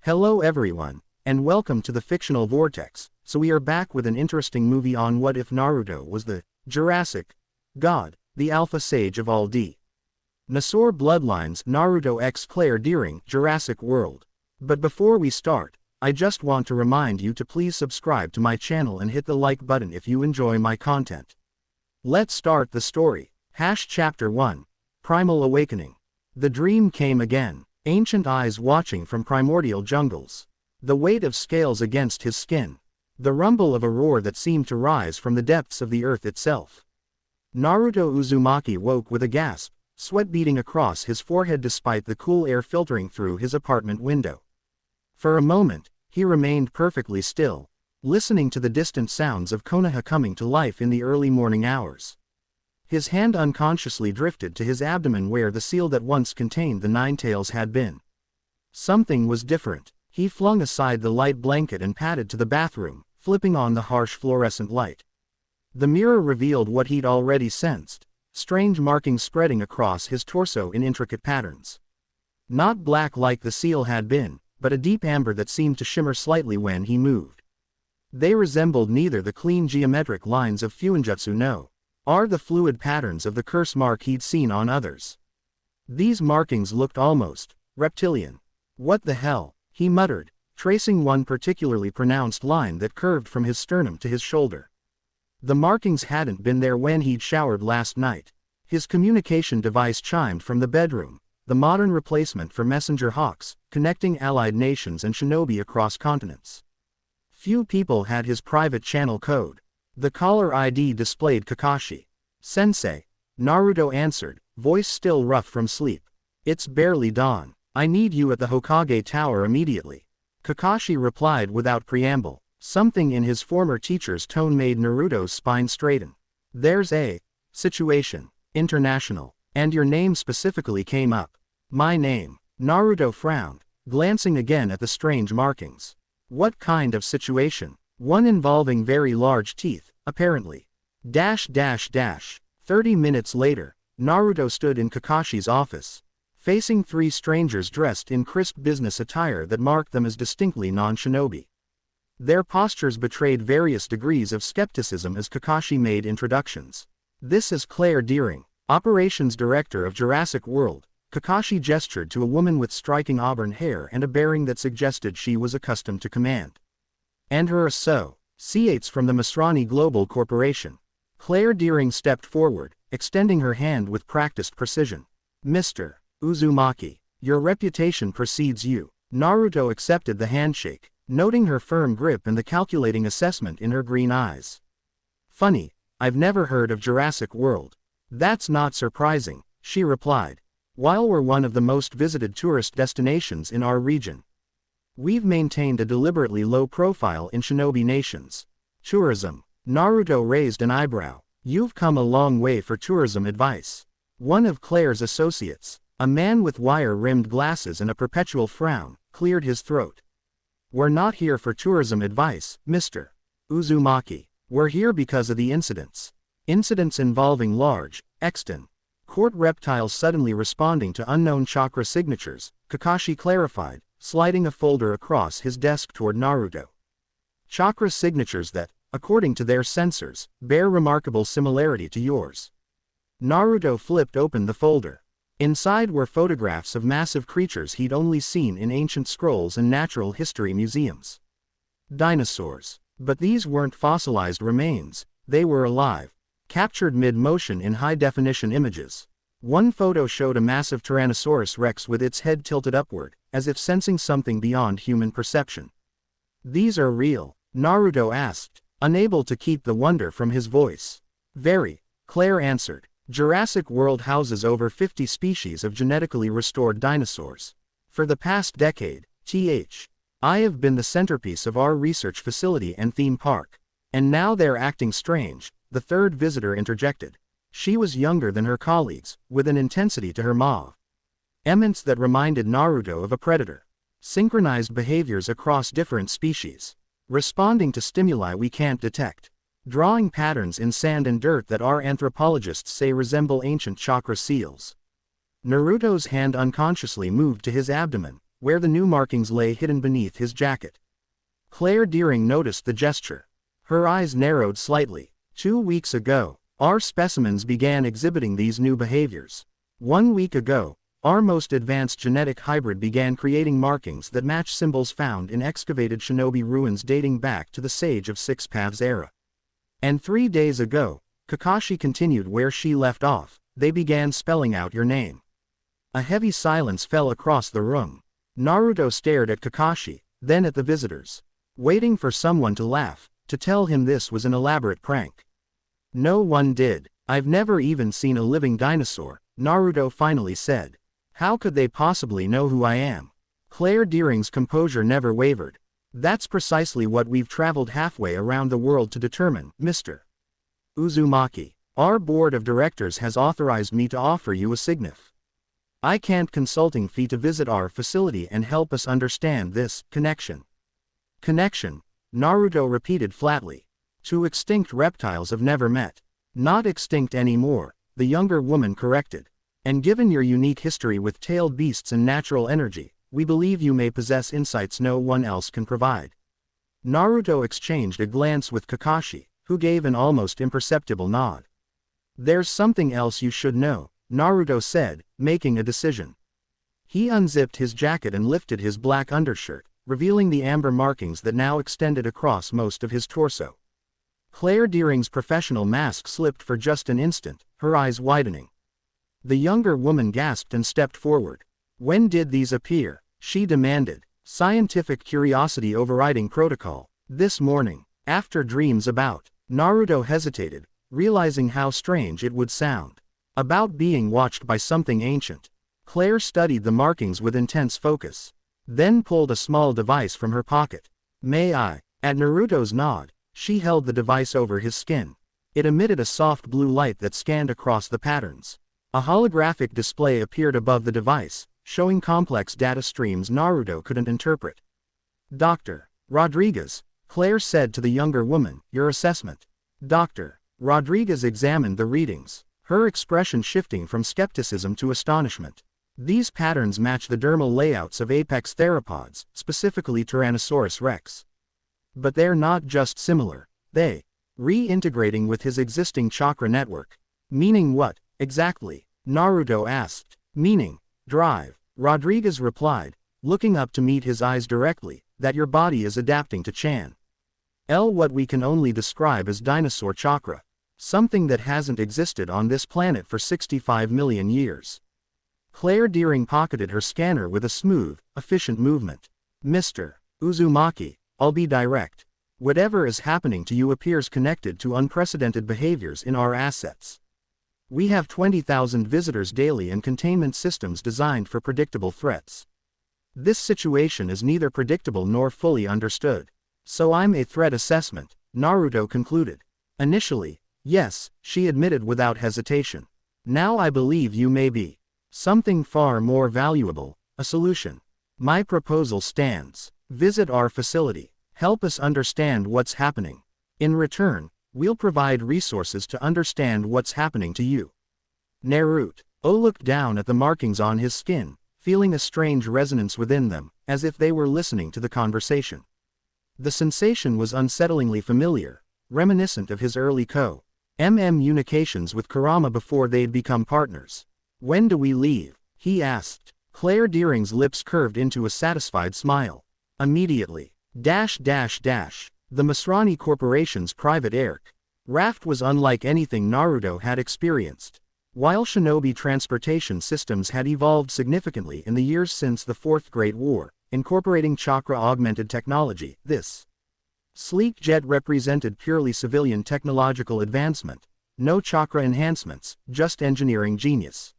Hello everyone, and welcome to the Fictional Vortex. So we are back with an interesting movie on what if Naruto was the Jurassic God, the Alpha Sage of all Dinosaur Bloodlines Naruto x Claire Deering Jurassic World. But before we start, I just want to remind you to please subscribe to my channel and hit the like button if you enjoy my content. Let's start the story. Chapter 1. Primal Awakening. The dream came again. Ancient eyes watching from primordial jungles. The weight of scales against his skin. The rumble of a roar that seemed to rise from the depths of the earth itself. Naruto Uzumaki woke with a gasp, sweat beading across his forehead despite the cool air filtering through his apartment window. For a moment, he remained perfectly still, listening to the distant sounds of Konoha coming to life in the early morning hours. His hand unconsciously drifted to his abdomen where the seal that once contained the nine tails had been. Something was different. He flung aside the light blanket and padded to the bathroom, flipping on the harsh fluorescent light. The mirror revealed what he'd already sensed, strange markings spreading across his torso in intricate patterns. Not black like the seal had been, but a deep amber that seemed to shimmer slightly when he moved. They resembled neither the clean geometric lines of Fuinjutsu no are the fluid patterns of the curse mark he'd seen on others. These markings looked almost reptilian. What the hell, he muttered, tracing one particularly pronounced line that curved from his sternum to his shoulder. The markings hadn't been there when he'd showered last night. His communication device chimed from the bedroom, the modern replacement for messenger hawks, connecting allied nations and shinobi across continents. Few people had his private channel code. The caller ID displayed Kakashi. "Sensei," Naruto answered, voice still rough from sleep. "It's barely dawn. I need you at the Hokage Tower immediately." Kakashi replied without preamble. Something in his former teacher's tone made Naruto's spine straighten. "There's a situation. International. And your name specifically came up." "My name." Naruto frowned, glancing again at the strange markings. "What kind of situation?" "One involving very large teeth, apparently." 30 minutes later, Naruto stood in Kakashi's office, facing three strangers dressed in crisp business attire that marked them as distinctly non-shinobi. Their postures betrayed various degrees of skepticism as Kakashi made introductions. "This is Claire Deering, Operations Director of Jurassic World." Kakashi gestured to a woman with striking auburn hair and a bearing that suggested she was accustomed to command. "And her associates from the Masrani Global Corporation." Claire Deering stepped forward, extending her hand with practiced precision. "Mr. Uzumaki, your reputation precedes you." Naruto accepted the handshake, noting her firm grip and the calculating assessment in her green eyes. "Funny, I've never heard of Jurassic World." "That's not surprising," she replied. "While we're one of the most visited tourist destinations in our region, we've maintained a deliberately low profile in shinobi nations." "Tourism?" Naruto raised an eyebrow. "You've come a long way for tourism advice." One of Claire's associates, a man with wire-rimmed glasses and a perpetual frown, cleared his throat. "We're not here for tourism advice, Mr. Uzumaki. We're here because of the incidents." "Incidents involving large, extant court reptiles suddenly responding to unknown chakra signatures," Kakashi clarified, sliding a folder across his desk toward Naruto. "Chakra signatures that, according to their sensors, bear remarkable similarity to yours." Naruto flipped open the folder. Inside were photographs of massive creatures he'd only seen in ancient scrolls and natural history museums. Dinosaurs. But these weren't fossilized remains, they were alive, captured mid-motion in high-definition images. One photo showed a massive Tyrannosaurus Rex with its head tilted upward, as if sensing something beyond human perception. "These are real?" Naruto asked, unable to keep the wonder from his voice. "Very," Claire answered. "Jurassic World houses over 50 species of genetically restored dinosaurs. For the past decade, I have been the centerpiece of our research facility and theme park. And now they're acting strange," the third visitor interjected. She was younger than her colleagues, with an intensity to her mauve-emence that reminded Naruto of a predator. "Synchronized behaviors across different species. Responding to stimuli we can't detect. Drawing patterns in sand and dirt that our anthropologists say resemble ancient chakra seals." Naruto's hand unconsciously moved to his abdomen, where the new markings lay hidden beneath his jacket. Claire Deering noticed the gesture. Her eyes narrowed slightly. 2 weeks ago, our specimens began exhibiting these new behaviors. 1 week ago, our most advanced genetic hybrid began creating markings that match symbols found in excavated shinobi ruins dating back to the Sage of Six Paths era. And 3 days ago, Kakashi continued where she left off, they began spelling out your name. A heavy silence fell across the room. Naruto stared at Kakashi, then at the visitors, waiting for someone to laugh, to tell him this was an elaborate prank. No one did. I've never even seen a living dinosaur, Naruto finally said. How could they possibly know who I am? Claire Deering's composure never wavered. That's precisely what we've traveled halfway around the world to determine, Mr. Uzumaki. Our board of directors has authorized me to offer you a signif. I can't consulting fee to visit our facility and help us understand this connection. Connection, Naruto repeated flatly. Two extinct reptiles have never met. Not extinct anymore, the younger woman corrected. And given your unique history with tailed beasts and natural energy, we believe you may possess insights no one else can provide. Naruto exchanged a glance with Kakashi, who gave an almost imperceptible nod. There's something else you should know, Naruto said, making a decision. He unzipped his jacket and lifted his black undershirt, revealing the amber markings that now extended across most of his torso. Claire Deering's professional mask slipped for just an instant, her eyes widening. The younger woman gasped and stepped forward. When did these appear? She demanded, scientific curiosity overriding protocol. This morning, after dreams about. Naruto hesitated, realizing how strange it would sound. About being watched by something ancient. Claire studied the markings with intense focus. Then pulled a small device from her pocket. May I? At Naruto's nod, she held the device over his skin. It emitted a soft blue light that scanned across the patterns. A holographic display appeared above the device, showing complex data streams Naruto couldn't interpret. Dr. Rodriguez, Claire said to the younger woman, your assessment. Dr. Rodriguez examined the readings, her expression shifting from skepticism to astonishment. These patterns match the dermal layouts of apex theropods, specifically Tyrannosaurus rex. But they're not just similar, they reintegrating with his existing chakra network. Meaning what, exactly? Naruto asked. Meaning, drive, Rodriguez replied, looking up to meet his eyes directly, that your body is adapting to Chan. What we can only describe as dinosaur chakra. Something that hasn't existed on this planet for 65 million years. Claire Deering pocketed her scanner with a smooth, efficient movement. Mr. Uzumaki, I'll be direct. Whatever is happening to you appears connected to unprecedented behaviors in our assets. We have 20,000 visitors daily and containment systems designed for predictable threats. This situation is neither predictable nor fully understood. So I'm a threat assessment, Naruto concluded. Initially, yes, she admitted without hesitation. Now I believe you may be something far more valuable, a solution. My proposal stands. Visit our facility. Help us understand what's happening. In return, we'll provide resources to understand what's happening to you. Naruto looked down at the markings on his skin, feeling a strange resonance within them, as if they were listening to the conversation. The sensation was unsettlingly familiar, reminiscent of his early communications with Kurama before they'd become partners. When do we leave? He asked. Claire Deering's lips curved into a satisfied smile. Immediately. The Masrani Corporation's private aircraft was unlike anything Naruto had experienced. While shinobi transportation systems had evolved significantly in the years since the Fourth Great War, incorporating chakra-augmented technology, this sleek jet represented purely civilian technological advancement. No chakra enhancements, just engineering genius.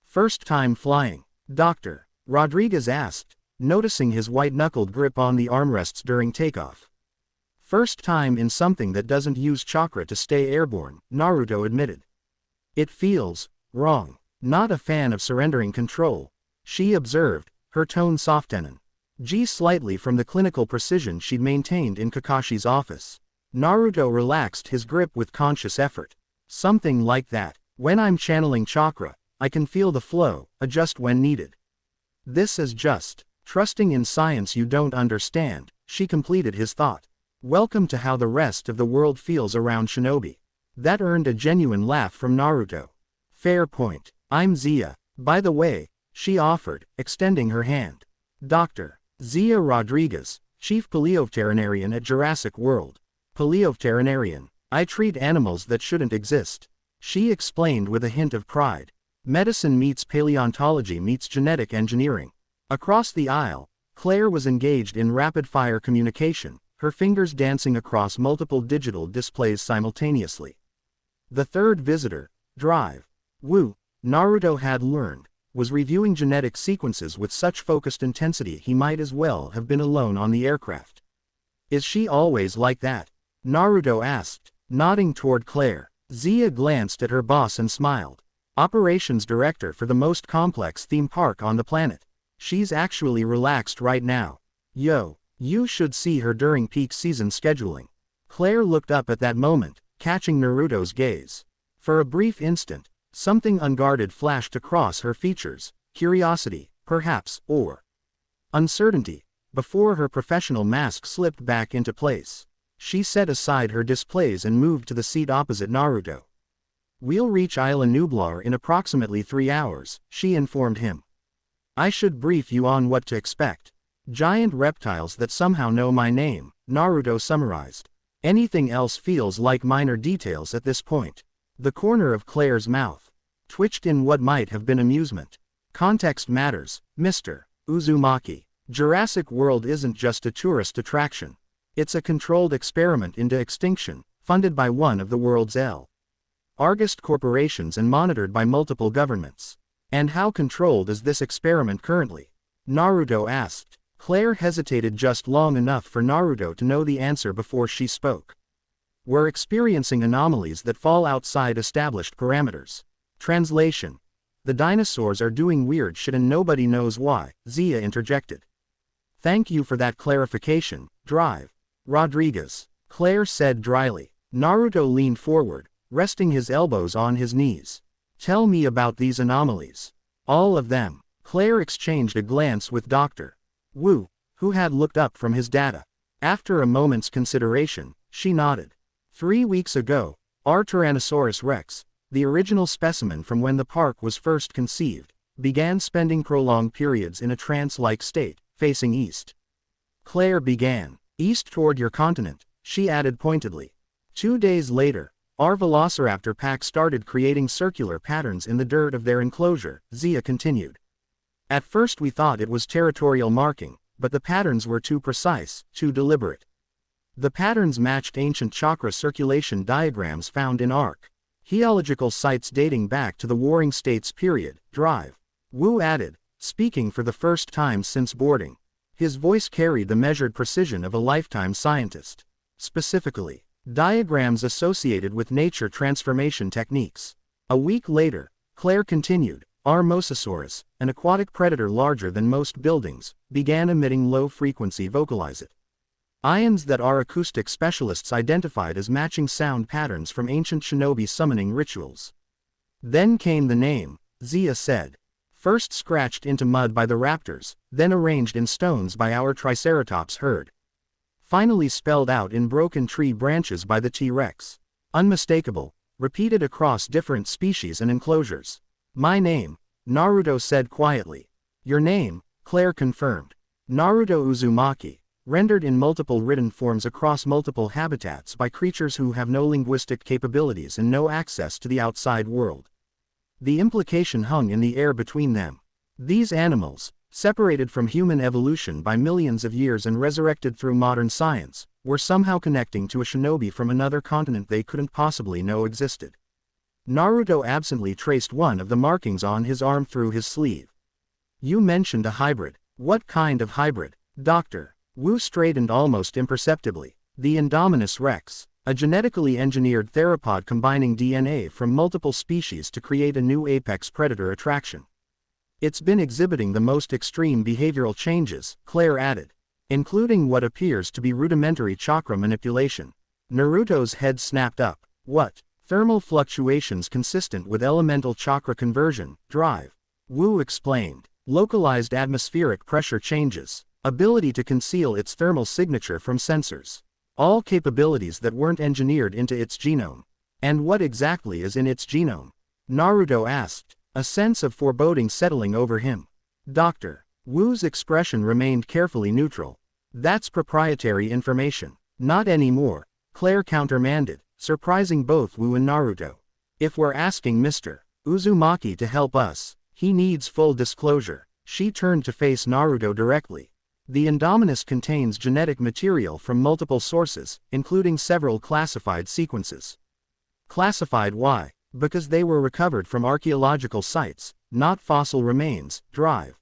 First time flying? Dr. Rodriguez asked, noticing his white-knuckled grip on the armrests during takeoff. First time in something that doesn't use chakra to stay airborne, Naruto admitted. It feels wrong. Not a fan of surrendering control, she observed, her tone softening. Slightly from the clinical precision she'd maintained in Kakashi's office. Naruto relaxed his grip with conscious effort. Something like that. When I'm channeling chakra, I can feel the flow, adjust when needed. This is just Trusting in science you don't understand, she completed his thought. Welcome to how the rest of the world feels around Shinobi. That earned a genuine laugh from Naruto. Fair point. I'm Zia. By the way, she offered, extending her hand. Dr. Zia Rodriguez, Chief Paleoveterinarian at Jurassic World. Paleoveterinarian. I treat animals that shouldn't exist. She explained with a hint of pride. Medicine meets paleontology meets genetic engineering. Across the aisle, Claire was engaged in rapid-fire communication, her fingers dancing across multiple digital displays simultaneously. The third visitor, Drive. Wu, Naruto had learned, was reviewing genetic sequences with such focused intensity he might as well have been alone on the aircraft. Is she always like that? Naruto asked, nodding toward Claire. Zia glanced at her boss and smiled. Operations director for the most complex theme park on the planet. She's actually relaxed right now. Yo, you should see her during peak season scheduling. Claire looked up at that moment, catching Naruto's gaze. For a brief instant, something unguarded flashed across her features, curiosity, perhaps, or uncertainty, before her professional mask slipped back into place. She set aside her displays and moved to the seat opposite Naruto. We'll reach Isla Nublar in approximately 3 hours, she informed him. I should brief you on what to expect. Giant reptiles that somehow know my name, Naruto summarized. Anything else feels like minor details at this point. The corner of Claire's mouth twitched in what might have been amusement. Context matters, Mr. Uzumaki. Jurassic World isn't just a tourist attraction. It's a controlled experiment into extinction, funded by one of the world's largest corporations and monitored by multiple governments. And how controlled is this experiment currently? Naruto asked. Claire hesitated just long enough for Naruto to know the answer before she spoke. We're experiencing anomalies that fall outside established parameters. Translation. The dinosaurs are doing weird shit and nobody knows why, Zia interjected. Thank you for that clarification, Drive. Rodriguez. Claire said dryly. Naruto leaned forward, resting his elbows on his knees. Tell me about these anomalies. All of them. Claire exchanged a glance with Dr. Wu, who had looked up from his data. After a moment's consideration, she nodded. 3 weeks ago, our Tyrannosaurus rex, the original specimen from when the park was first conceived, began spending prolonged periods in a trance-like state, facing east. Claire began. East toward your continent, she added pointedly. 2 days later, our velociraptor pack started creating circular patterns in the dirt of their enclosure, Zia continued. At first we thought it was territorial marking, but the patterns were too precise, too deliberate. The patterns matched ancient chakra circulation diagrams found in archaeological sites dating back to the Warring States period, Drive. Wu added, speaking for the first time since boarding. His voice carried the measured precision of a lifetime scientist. Specifically, diagrams associated with nature transformation techniques. A week later, Claire continued, our Mosasaurus, an aquatic predator larger than most buildings, began emitting low-frequency vocalize it. Ions that our acoustic specialists identified as matching sound patterns from ancient shinobi summoning rituals. Then came the name, Zia said. First scratched into mud by the raptors, then arranged in stones by our Triceratops herd. Finally spelled out in broken tree branches by the T-Rex. Unmistakable, repeated across different species and enclosures. My name, Naruto said quietly. Your name, Claire confirmed. Naruto Uzumaki, rendered in multiple written forms across multiple habitats by creatures who have no linguistic capabilities and no access to the outside world. The implication hung in the air between them. These animals, separated from human evolution by millions of years and resurrected through modern science, were somehow connecting to a shinobi from another continent they couldn't possibly know existed. Naruto absently traced one of the markings on his arm through his sleeve. You mentioned a hybrid. What kind of hybrid? Dr. Wu straightened almost imperceptibly. The Indominus Rex. A genetically engineered theropod combining DNA from multiple species to create a new apex predator attraction. It's been exhibiting the most extreme behavioral changes, Claire added, including what appears to be rudimentary chakra manipulation. Naruto's head snapped up. What? Thermal fluctuations consistent with elemental chakra conversion, Drive. Wu explained. Localized atmospheric pressure changes. Ability to conceal its thermal signature from sensors. All capabilities that weren't engineered into its genome. And what exactly is in its genome? Naruto asked, a sense of foreboding settling over him. Dr. Wu's expression remained carefully neutral. That's proprietary information. Not anymore, Claire countermanded, surprising both Wu and Naruto. If we're asking Mr. Uzumaki to help us, he needs full disclosure. She turned to face Naruto directly. The Indominus contains genetic material from multiple sources, including several classified sequences. Classified why? Because they were recovered from archaeological sites, not fossil remains. Drive.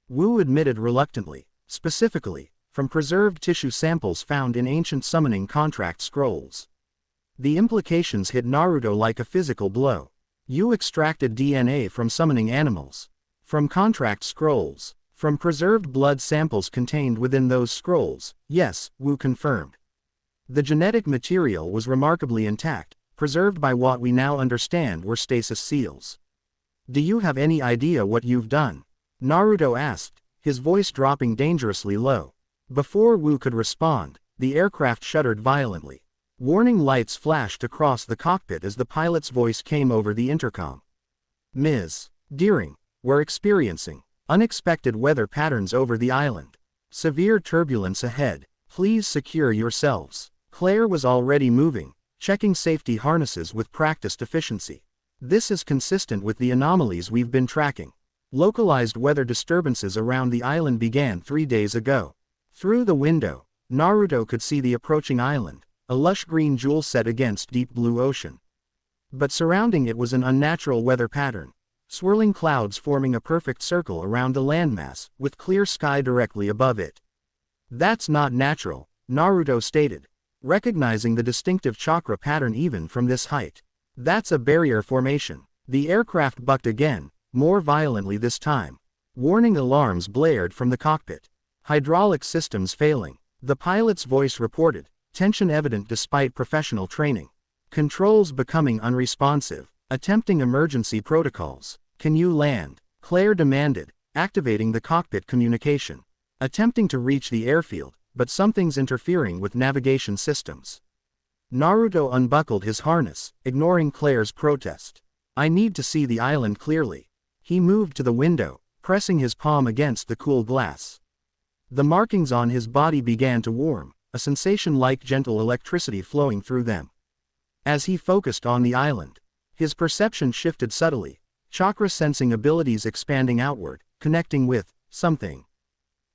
Wu admitted reluctantly, specifically, from preserved tissue samples found in ancient summoning contract scrolls. The implications hit Naruto like a physical blow. You extracted DNA from summoning animals. From contract scrolls. From preserved blood samples contained within those scrolls. Yes, Wu confirmed. The genetic material was remarkably intact, preserved by what we now understand were stasis seals. Do you have any idea what you've done? Naruto asked, his voice dropping dangerously low. Before Wu could respond, the aircraft shuddered violently. Warning lights flashed across the cockpit as the pilot's voice came over the intercom. Ms. Deering, we're experiencing unexpected weather patterns over the island. Severe turbulence ahead. Please secure yourselves. Claire was already moving, checking safety harnesses with practiced efficiency. This is consistent with the anomalies we've been tracking. Localized weather disturbances around the island began 3 days ago. Through the window, Naruto could see the approaching island, a lush green jewel set against deep blue ocean. But surrounding it was an unnatural weather pattern. Swirling clouds forming a perfect circle around the landmass, with clear sky directly above it. That's not natural, Naruto stated, recognizing the distinctive chakra pattern even from this height. That's a barrier formation. The aircraft bucked again, more violently this time. Warning alarms blared from the cockpit. Hydraulic systems failing. The pilot's voice reported, tension evident despite professional training. Controls becoming unresponsive, attempting emergency protocols. Can you land? Claire demanded, activating the cockpit communication. Attempting to reach the airfield, but something's interfering with navigation systems. Naruto unbuckled his harness, ignoring Claire's protest. I need to see the island clearly. He moved to the window, pressing his palm against the cool glass. The markings on his body began to warm, a sensation like gentle electricity flowing through them. As he focused on the island, his perception shifted subtly, chakra sensing abilities expanding outward, connecting with something.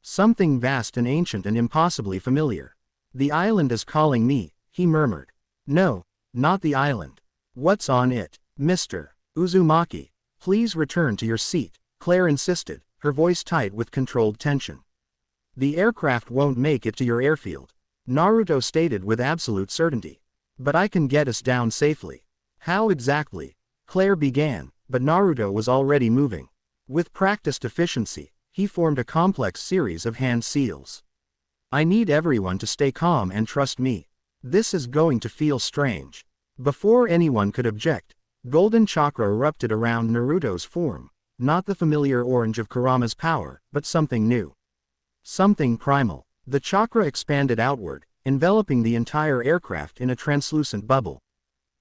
Something vast and ancient and impossibly familiar. The island is calling me, he murmured. No, not the island. What's on it? Mr. Uzumaki, please return to your seat, Claire insisted, her voice tight with controlled tension. The aircraft won't make it to your airfield, Naruto stated with absolute certainty. But I can get us down safely. How exactly? Claire began, but Naruto was already moving. With practiced efficiency, he formed a complex series of hand seals. I need everyone to stay calm and trust me. This is going to feel strange. Before anyone could object, golden chakra erupted around Naruto's form, not the familiar orange of Kurama's power, but something new. Something primal. The chakra expanded outward, enveloping the entire aircraft in a translucent bubble.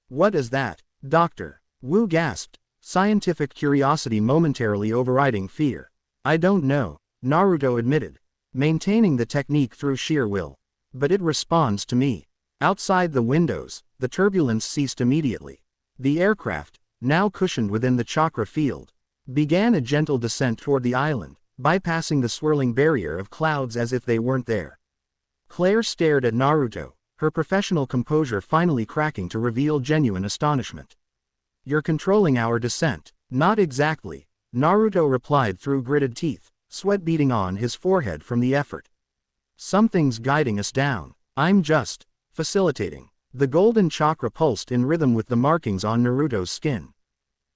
What is that, Doctor? Wu gasped, scientific curiosity momentarily overriding fear. I don't know, Naruto admitted, maintaining the technique through sheer will. But it responds to me. Outside the windows, the turbulence ceased immediately. The aircraft, now cushioned within the chakra field, began a gentle descent toward the island, bypassing the swirling barrier of clouds as if they weren't there. Claire stared at Naruto, her professional composure finally cracking to reveal genuine astonishment. You're controlling our descent. Not exactly, Naruto replied through gritted teeth, sweat beading on his forehead from the effort. Something's guiding us down. I'm just facilitating. The golden chakra pulsed in rhythm with the markings on Naruto's skin.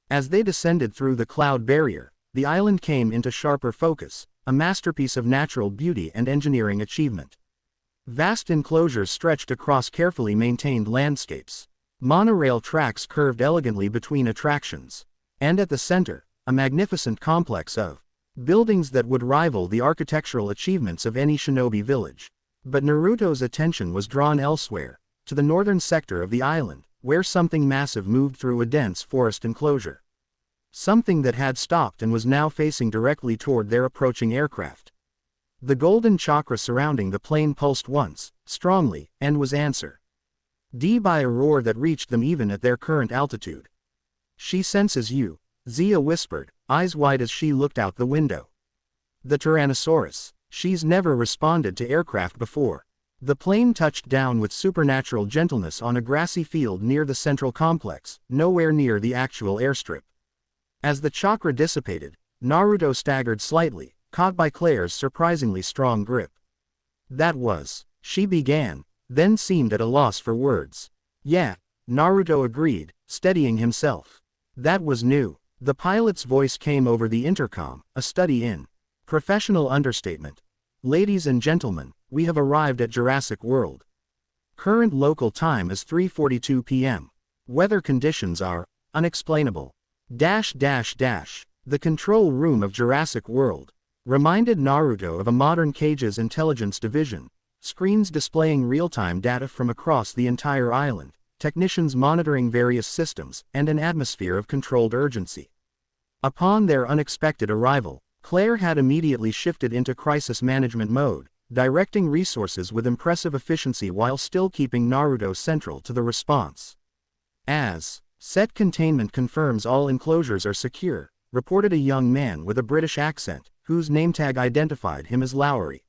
As they descended through the cloud barrier, the island came into sharper focus, a masterpiece of natural beauty and engineering achievement. Vast enclosures stretched across carefully maintained landscapes. Monorail tracks curved elegantly between attractions. And at the center, a magnificent complex of Buildings that would rival the architectural achievements of any shinobi village. But Naruto's attention was drawn elsewhere, to the northern sector of the island, where something massive moved through a dense forest enclosure. Something that had stopped and was now facing directly toward their approaching aircraft. The golden chakra surrounding the plane pulsed once, strongly, and was answered by a roar that reached them even at their current altitude. "She senses you," Zia whispered, eyes wide as she looked out the window. "The Tyrannosaurus. She's never responded to aircraft before." The plane touched down with supernatural gentleness on a grassy field near the central complex, nowhere near the actual airstrip. As the chakra dissipated, Naruto staggered slightly, caught by Claire's surprisingly strong grip. "That was," she began, then seemed at a loss for words. "Yeah," Naruto agreed, steadying himself. "That was new." The pilot's voice came over the intercom, a study in professional understatement. "Ladies and gentlemen, we have arrived at Jurassic World. Current local time is 3:42 p.m. Weather conditions are unexplainable. The control room of Jurassic World reminded Naruto of a modern Cage's intelligence division. Screens displaying real-time data from across the entire island, technicians monitoring various systems, and an atmosphere of controlled urgency. Upon their unexpected arrival, Claire had immediately shifted into crisis management mode, directing resources with impressive efficiency while still keeping Naruto central to the response. "As set containment confirms all enclosures are secure," reported a young man with a British accent, whose nametag identified him as Lowry.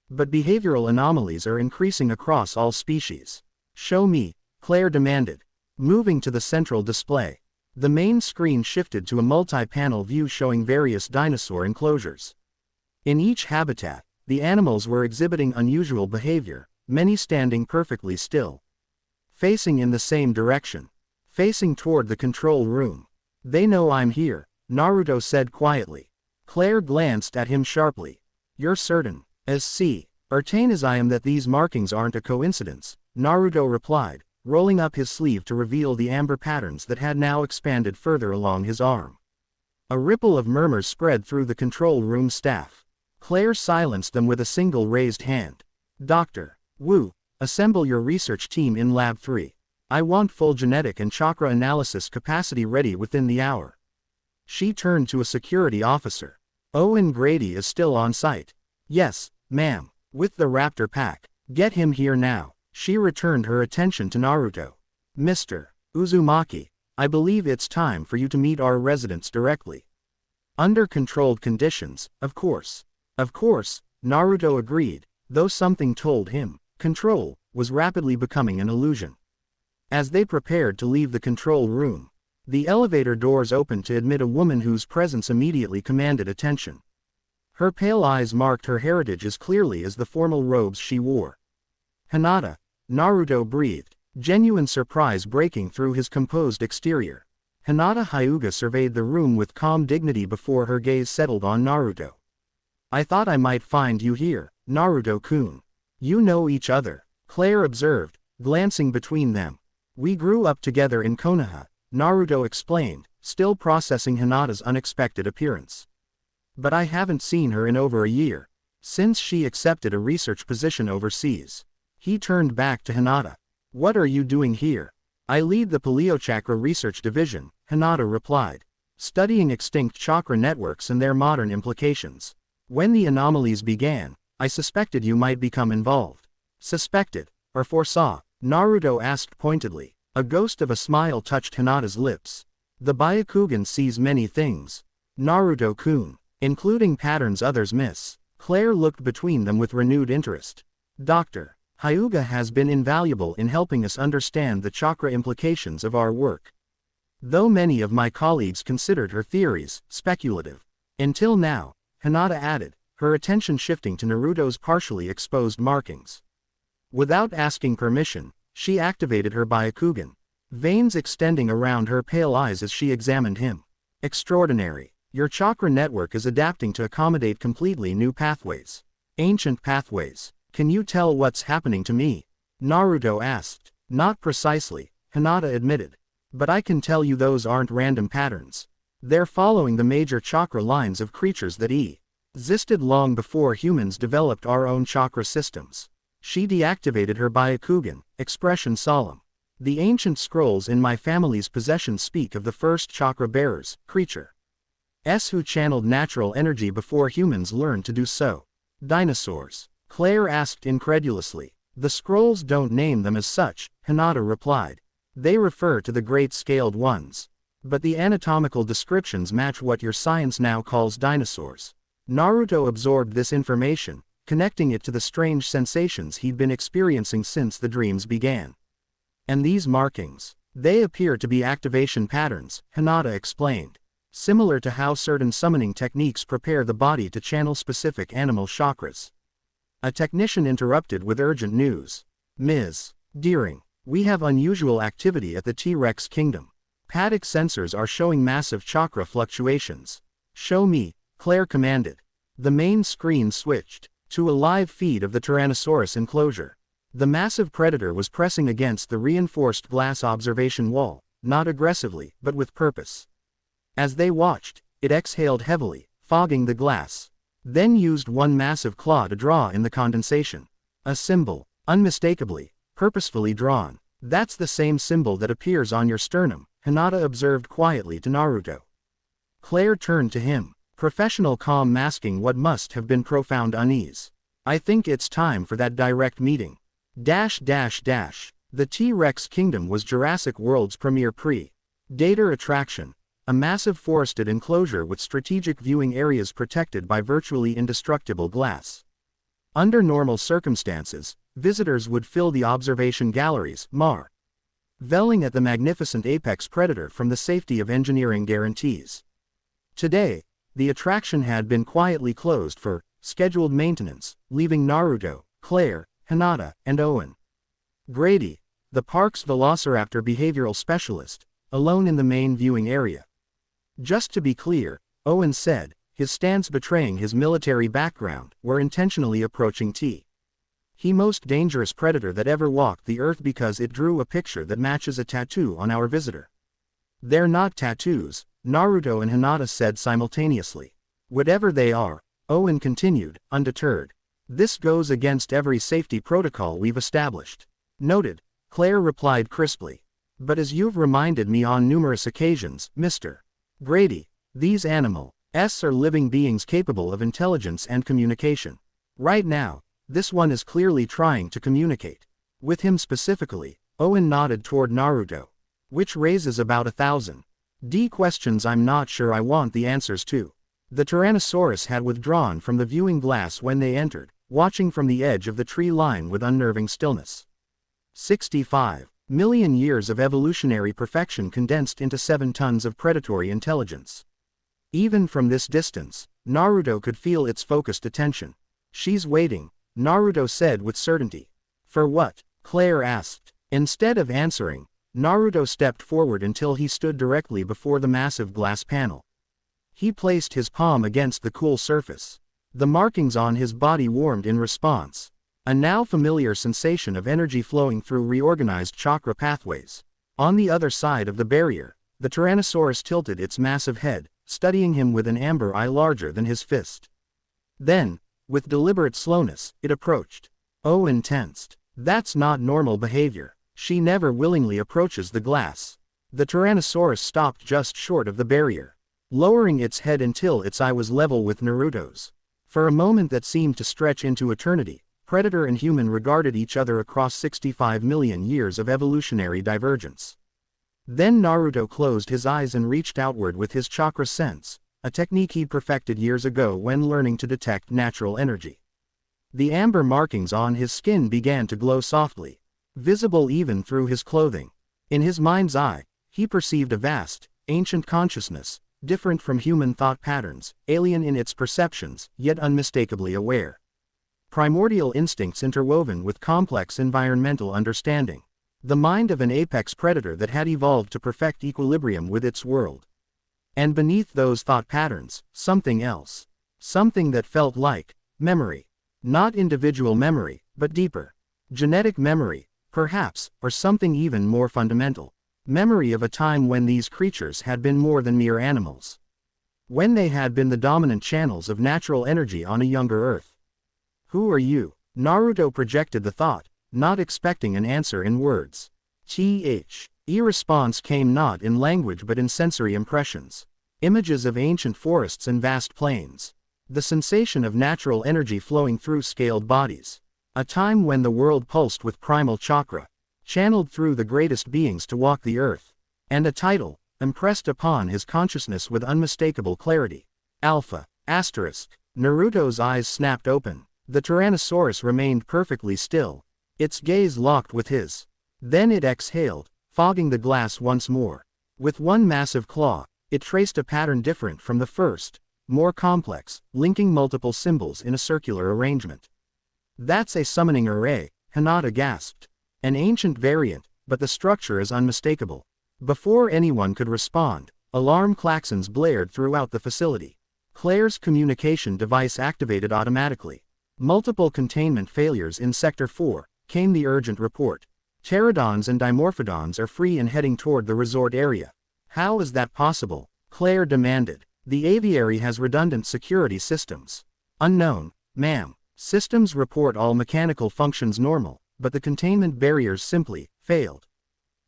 "But behavioral anomalies are increasing across all species." "Show me," Claire demanded. Moving to the central display, the main screen shifted to a multi-panel view showing various dinosaur enclosures. In each habitat, the animals were exhibiting unusual behavior, many standing perfectly still. Facing in the same direction. Facing toward the control room. "They know I'm here," Naruto said quietly. Claire glanced at him sharply. "You're certain, as certain as I am that these markings aren't a coincidence," Naruto replied, rolling up his sleeve to reveal the amber patterns that had now expanded further along his arm. A ripple of murmurs spread through the control room staff. Claire silenced them with a single raised hand. "Dr. Wu, assemble your research team in Lab 3. I want full genetic and chakra analysis capacity ready within the hour." She turned to a security officer. "Owen Grady is still on site." "Yes, ma'am. With the Raptor pack. Get him here now." She returned her attention to Naruto. "Mr. Uzumaki, I believe it's time for you to meet our residents directly." "Under controlled conditions, of course." "Of course," Naruto agreed, though something told him, control was rapidly becoming an illusion. As they prepared to leave the control room, the elevator doors opened to admit a woman whose presence immediately commanded attention. Her pale eyes marked her heritage as clearly as the formal robes she wore. "Hinata," Naruto breathed, genuine surprise breaking through his composed exterior. Hinata Hyuga surveyed the room with calm dignity before her gaze settled on Naruto. "I thought I might find you here, Naruto-kun. You know each other," Claire observed, glancing between them. "We grew up together in Konoha," Naruto explained, still processing Hinata's unexpected appearance. "But I haven't seen her in over a year, since she accepted a research position overseas." He turned back to Hinata. "What are you doing here?" "I lead the Paleochakra Research Division," Hinata replied, "studying extinct chakra networks and their modern implications. When the anomalies began, I suspected you might become involved." "Suspected, or foresaw?" Naruto asked pointedly. A ghost of a smile touched Hinata's lips. "The Byakugan sees many things, Naruto-kun, including patterns others miss." Claire looked between them with renewed interest. "Dr. Hyuga has been invaluable in helping us understand the chakra implications of our work. Though many of my colleagues considered her theories speculative. Until now," Hinata added, her attention shifting to Naruto's partially exposed markings. Without asking permission, she activated her Byakugan, veins extending around her pale eyes as she examined him. "Extraordinary. Your chakra network is adapting to accommodate completely new pathways. Ancient pathways. Can you tell what's happening to me?" Naruto asked. "Not precisely," Hinata admitted. "But I can tell you those aren't random patterns. They're following the major chakra lines of creatures that existed long before humans developed our own chakra systems. She deactivated her Byakugan, expression solemn. The ancient scrolls in my family's possession speak of the first chakra bearers, creatures who channeled natural energy before humans learned to do so. Dinosaurs? Claire asked incredulously. The scrolls don't name them as such, Hinata replied. They refer to the great-scaled ones. But the anatomical descriptions match what your science now calls dinosaurs. Naruto absorbed this information, connecting it to the strange sensations he'd been experiencing since the dreams began. And these markings? They appear to be activation patterns, Hinata explained. Similar to how certain summoning techniques prepare the body to channel specific animal chakras. A technician interrupted with urgent news. Ms. Deering, we have unusual activity at the T-Rex kingdom. Paddock sensors are showing massive chakra fluctuations. Show me, Claire commanded. The main screen switched to a live feed of the Tyrannosaurus enclosure. The massive predator was pressing against the reinforced glass observation wall, not aggressively, but with purpose. As they watched, it exhaled heavily, fogging the glass. Then used one massive claw to draw in the condensation. A symbol, unmistakably, purposefully drawn. That's the same symbol that appears on your sternum, Hinata observed quietly to Naruto. Claire turned to him, professional calm masking what must have been profound unease. I think it's time for that direct meeting. The T-Rex Kingdom was Jurassic World's premier pre-dator attraction. A massive forested enclosure with strategic viewing areas protected by virtually indestructible glass. Under normal circumstances, visitors would fill the observation galleries, marveling at the magnificent apex predator from the safety of engineering guarantees. Today, the attraction had been quietly closed for scheduled maintenance, leaving Naruto, Claire, Hinata, and Owen Grady, the park's velociraptor behavioral specialist, alone in the main viewing area. Just to be clear, Owen said, his stance betraying his military background, we're intentionally approaching the most dangerous predator that ever walked the earth because it drew a picture that matches a tattoo on our visitor. They're not tattoos, Naruto and Hinata said simultaneously. Whatever they are, Owen continued, undeterred. This goes against every safety protocol we've established. Noted, Claire replied crisply. But as you've reminded me on numerous occasions, Mr. Grady, these animals are living beings capable of intelligence and communication. Right now, this one is clearly trying to communicate. With him specifically, Owen nodded toward Naruto. Which raises about 1,000 questions I'm not sure I want the answers to. The Tyrannosaurus had withdrawn from the viewing glass when they entered, watching from the edge of the tree line with unnerving stillness. 65 million years of evolutionary perfection condensed into 7 tons of predatory intelligence. Even from this distance, Naruto could feel its focused attention. She's waiting, Naruto said with certainty. For what? Claire asked. Instead of answering, Naruto stepped forward until he stood directly before the massive glass panel. He placed his palm against the cool surface. The markings on his body warmed in response. A now familiar sensation of energy flowing through reorganized chakra pathways. On the other side of the barrier, the Tyrannosaurus tilted its massive head, studying him with an amber eye larger than his fist. Then, with deliberate slowness, it approached. Owen tensed. That's not normal behavior. She never willingly approaches the glass. The Tyrannosaurus stopped just short of the barrier, lowering its head until its eye was level with Naruto's. For a moment that seemed to stretch into eternity, predator and human regarded each other across 65 million years of evolutionary divergence. Then Naruto closed his eyes and reached outward with his chakra sense, a technique he'd perfected years ago when learning to detect natural energy. The amber markings on his skin began to glow softly, visible even through his clothing. In his mind's eye, he perceived a vast, ancient consciousness, different from human thought patterns, alien in its perceptions, yet unmistakably aware. Primordial instincts interwoven with complex environmental understanding. The mind of an apex predator that had evolved to perfect equilibrium with its world. And beneath those thought patterns, something else. Something that felt like memory. Not individual memory, but deeper. Genetic memory, perhaps, or something even more fundamental. Memory of a time when these creatures had been more than mere animals. When they had been the dominant channels of natural energy on a younger Earth. Who are you? Naruto projected the thought, not expecting an answer in words. Response came not in language but in sensory impressions. Images of ancient forests and vast plains. The sensation of natural energy flowing through scaled bodies. A time when the world pulsed with primal chakra, channeled through the greatest beings to walk the earth. And a title, impressed upon his consciousness with unmistakable clarity. Alpha. Naruto's eyes snapped open. The Tyrannosaurus remained perfectly still, its gaze locked with his. Then it exhaled, fogging the glass once more. With one massive claw, it traced a pattern different from the first, more complex, linking multiple symbols in a circular arrangement. That's a summoning array, Hinata gasped. An ancient variant, but the structure is unmistakable. Before anyone could respond, alarm klaxons blared throughout the facility. Claire's communication device activated automatically. Multiple containment failures in Sector 4, came the urgent report. Pterodons and Dimorphodons are free and heading toward the resort area. How is that possible? Claire demanded. The aviary has redundant security systems. Unknown, ma'am. Systems report all mechanical functions normal, but the containment barriers simply failed.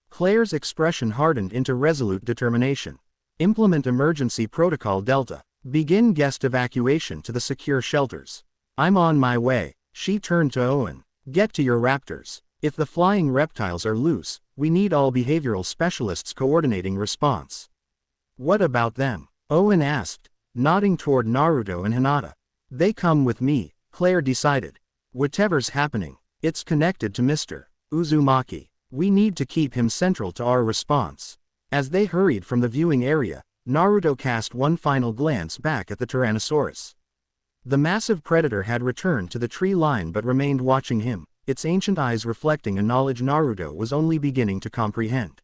Claire's expression hardened into resolute determination. Implement emergency protocol Delta. Begin guest evacuation to the secure shelters. I'm on my way. She turned to Owen. Get to your raptors. If the flying reptiles are loose, we need all behavioral specialists coordinating response. What about them? Owen asked, nodding toward Naruto and Hinata. They come with me, Claire decided. Whatever's happening, it's connected to Mr. Uzumaki. We need to keep him central to our response. As they hurried from the viewing area, Naruto cast one final glance back at the Tyrannosaurus. The massive predator had returned to the tree line but remained watching him, its ancient eyes reflecting a knowledge Naruto was only beginning to comprehend.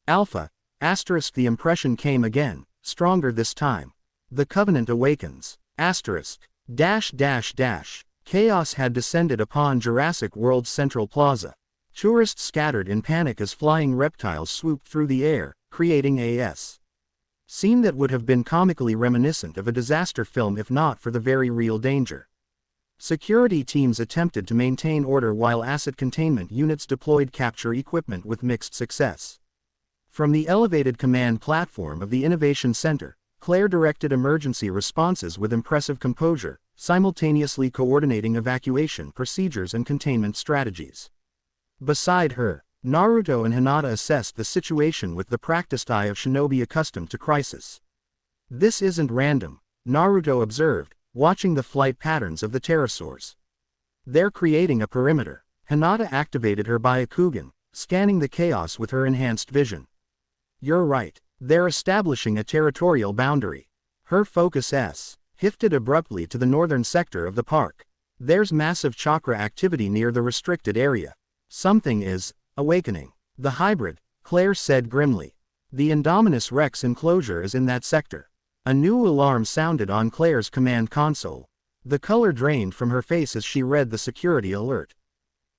Alpha, the impression came again, stronger this time. The Covenant awakens. Chaos had descended upon Jurassic World's central plaza. Tourists scattered in panic as flying reptiles swooped through the air, creating a scene that would have been comically reminiscent of a disaster film if not for the very real danger. Security teams attempted to maintain order while asset containment units deployed capture equipment with mixed success. From the elevated command platform of the Innovation Center, Claire directed emergency responses with impressive composure, simultaneously coordinating evacuation procedures and containment strategies. Beside her, Naruto and Hinata assessed the situation with the practiced eye of shinobi accustomed to crisis. This isn't random, Naruto observed, watching the flight patterns of the pterosaurs. They're creating a perimeter. Hinata activated her Byakugan, scanning the chaos with her enhanced vision. You're right, they're establishing a territorial boundary. Her focus shifted abruptly to the northern sector of the park. There's massive chakra activity near the restricted area. Something is awakening. The hybrid, Claire said grimly. The Indominus Rex enclosure is in that sector. A new alarm sounded on Claire's command console. The color drained from her face as she read the security alert.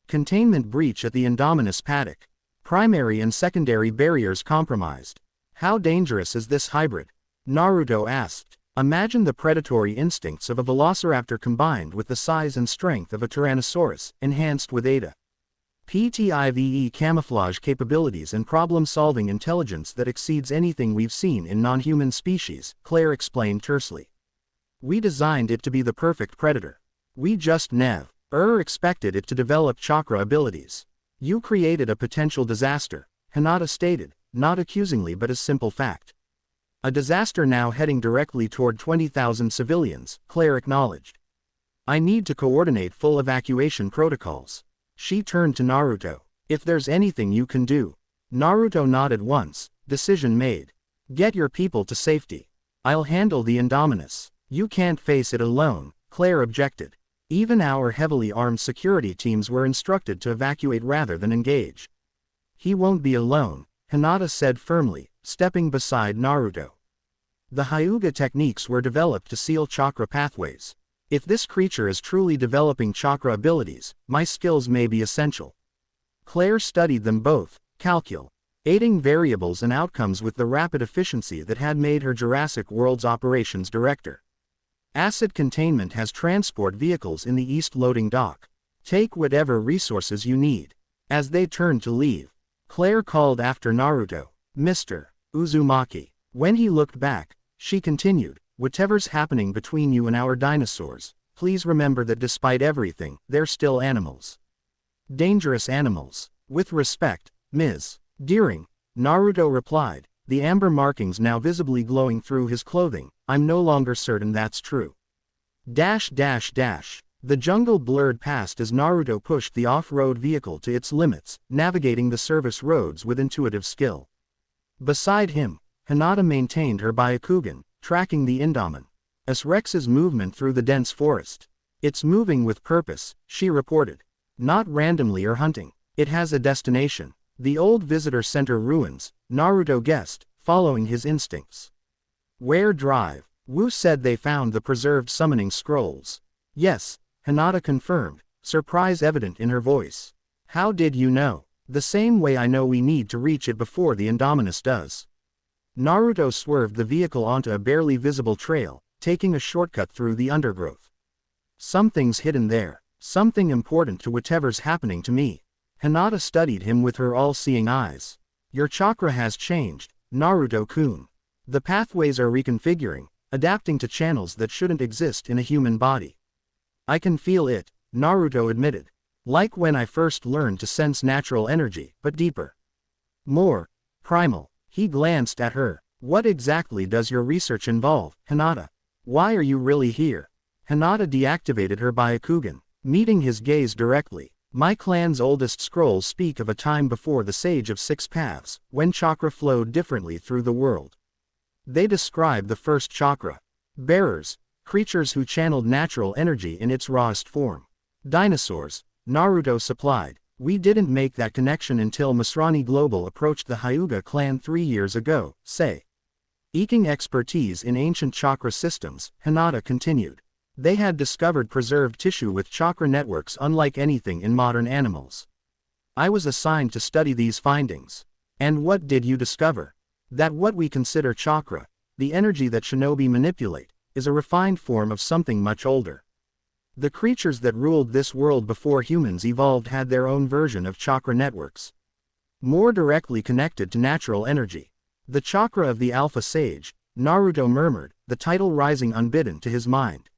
Containment breach at the Indominus paddock. Primary and secondary barriers compromised. How dangerous is this hybrid? Naruto asked. Imagine the predatory instincts of a velociraptor combined with the size and strength of a Tyrannosaurus, enhanced with PTIVE camouflage capabilities and problem-solving intelligence that exceeds anything we've seen in non-human species, Claire explained tersely. We designed it to be the perfect predator. We just never expected it to develop chakra abilities. You created a potential disaster, Hinata stated, not accusingly but as simple fact. A disaster now heading directly toward 20,000 civilians, Claire acknowledged. I need to coordinate full evacuation protocols. She turned to Naruto. If there's anything you can do. Naruto nodded once, decision made. Get your people to safety. I'll handle the Indominus. You can't face it alone, Claire objected. Even our heavily armed security teams were instructed to evacuate rather than engage. He won't be alone, Hinata said firmly, stepping beside Naruto. The Hyuga techniques were developed to seal chakra pathways. If this creature is truly developing chakra abilities, my skills may be essential. Claire studied them both, calcul. aiding variables and outcomes with the rapid efficiency that had made her Jurassic World's operations director. Asset containment has transport vehicles in the east loading dock. Take whatever resources you need. As they turned to leave, Claire called after Naruto, Mr. Uzumaki. When he looked back, she continued, whatever's happening between you and our dinosaurs, please remember that despite everything, they're still animals. Dangerous animals. With respect, Ms. Deering, Naruto replied, the amber markings now visibly glowing through his clothing. I'm no longer certain that's true. The jungle blurred past as Naruto pushed the off-road vehicle to its limits, navigating the service roads with intuitive skill. Beside him, Hinata maintained her Byakugan, tracking the Indominus Rex's movement through the dense forest. It's moving with purpose, she reported. Not randomly or hunting. It has a destination. The old visitor center ruins, Naruto guessed, following his instincts. Where drive? Wu said they found the preserved summoning scrolls. Yes, Hinata confirmed, surprise evident in her voice. How did you know? The same way I know we need to reach it before the Indominus does. Naruto swerved the vehicle onto a barely visible trail, taking a shortcut through the undergrowth. Something's hidden there, something important to whatever's happening to me. Hinata studied him with her all-seeing eyes. Your chakra has changed, Naruto-kun. The pathways are reconfiguring, adapting to channels that shouldn't exist in a human body. I can feel it, Naruto admitted. Like when I first learned to sense natural energy, but deeper. More primal. He glanced at her. What exactly does your research involve, Hinata? Why are you really here? Hinata deactivated her Byakugan, meeting his gaze directly. My clan's oldest scrolls speak of a time before the Sage of Six Paths, when chakra flowed differently through the world. They describe the first chakra bearers, creatures who channeled natural energy in its rawest form. Dinosaurs, Naruto supplied. We didn't make that connection until Masrani Global approached the Hyuga clan 3 years ago, say. Eking expertise in ancient chakra systems, Hinata continued. They had discovered preserved tissue with chakra networks unlike anything in modern animals. I was assigned to study these findings. And what did you discover? That what we consider chakra, the energy that shinobi manipulate, is a refined form of something much older. The creatures that ruled this world before humans evolved had their own version of chakra networks. More directly connected to natural energy. The chakra of the Alpha Sage, Naruto murmured, the title rising unbidden to his mind.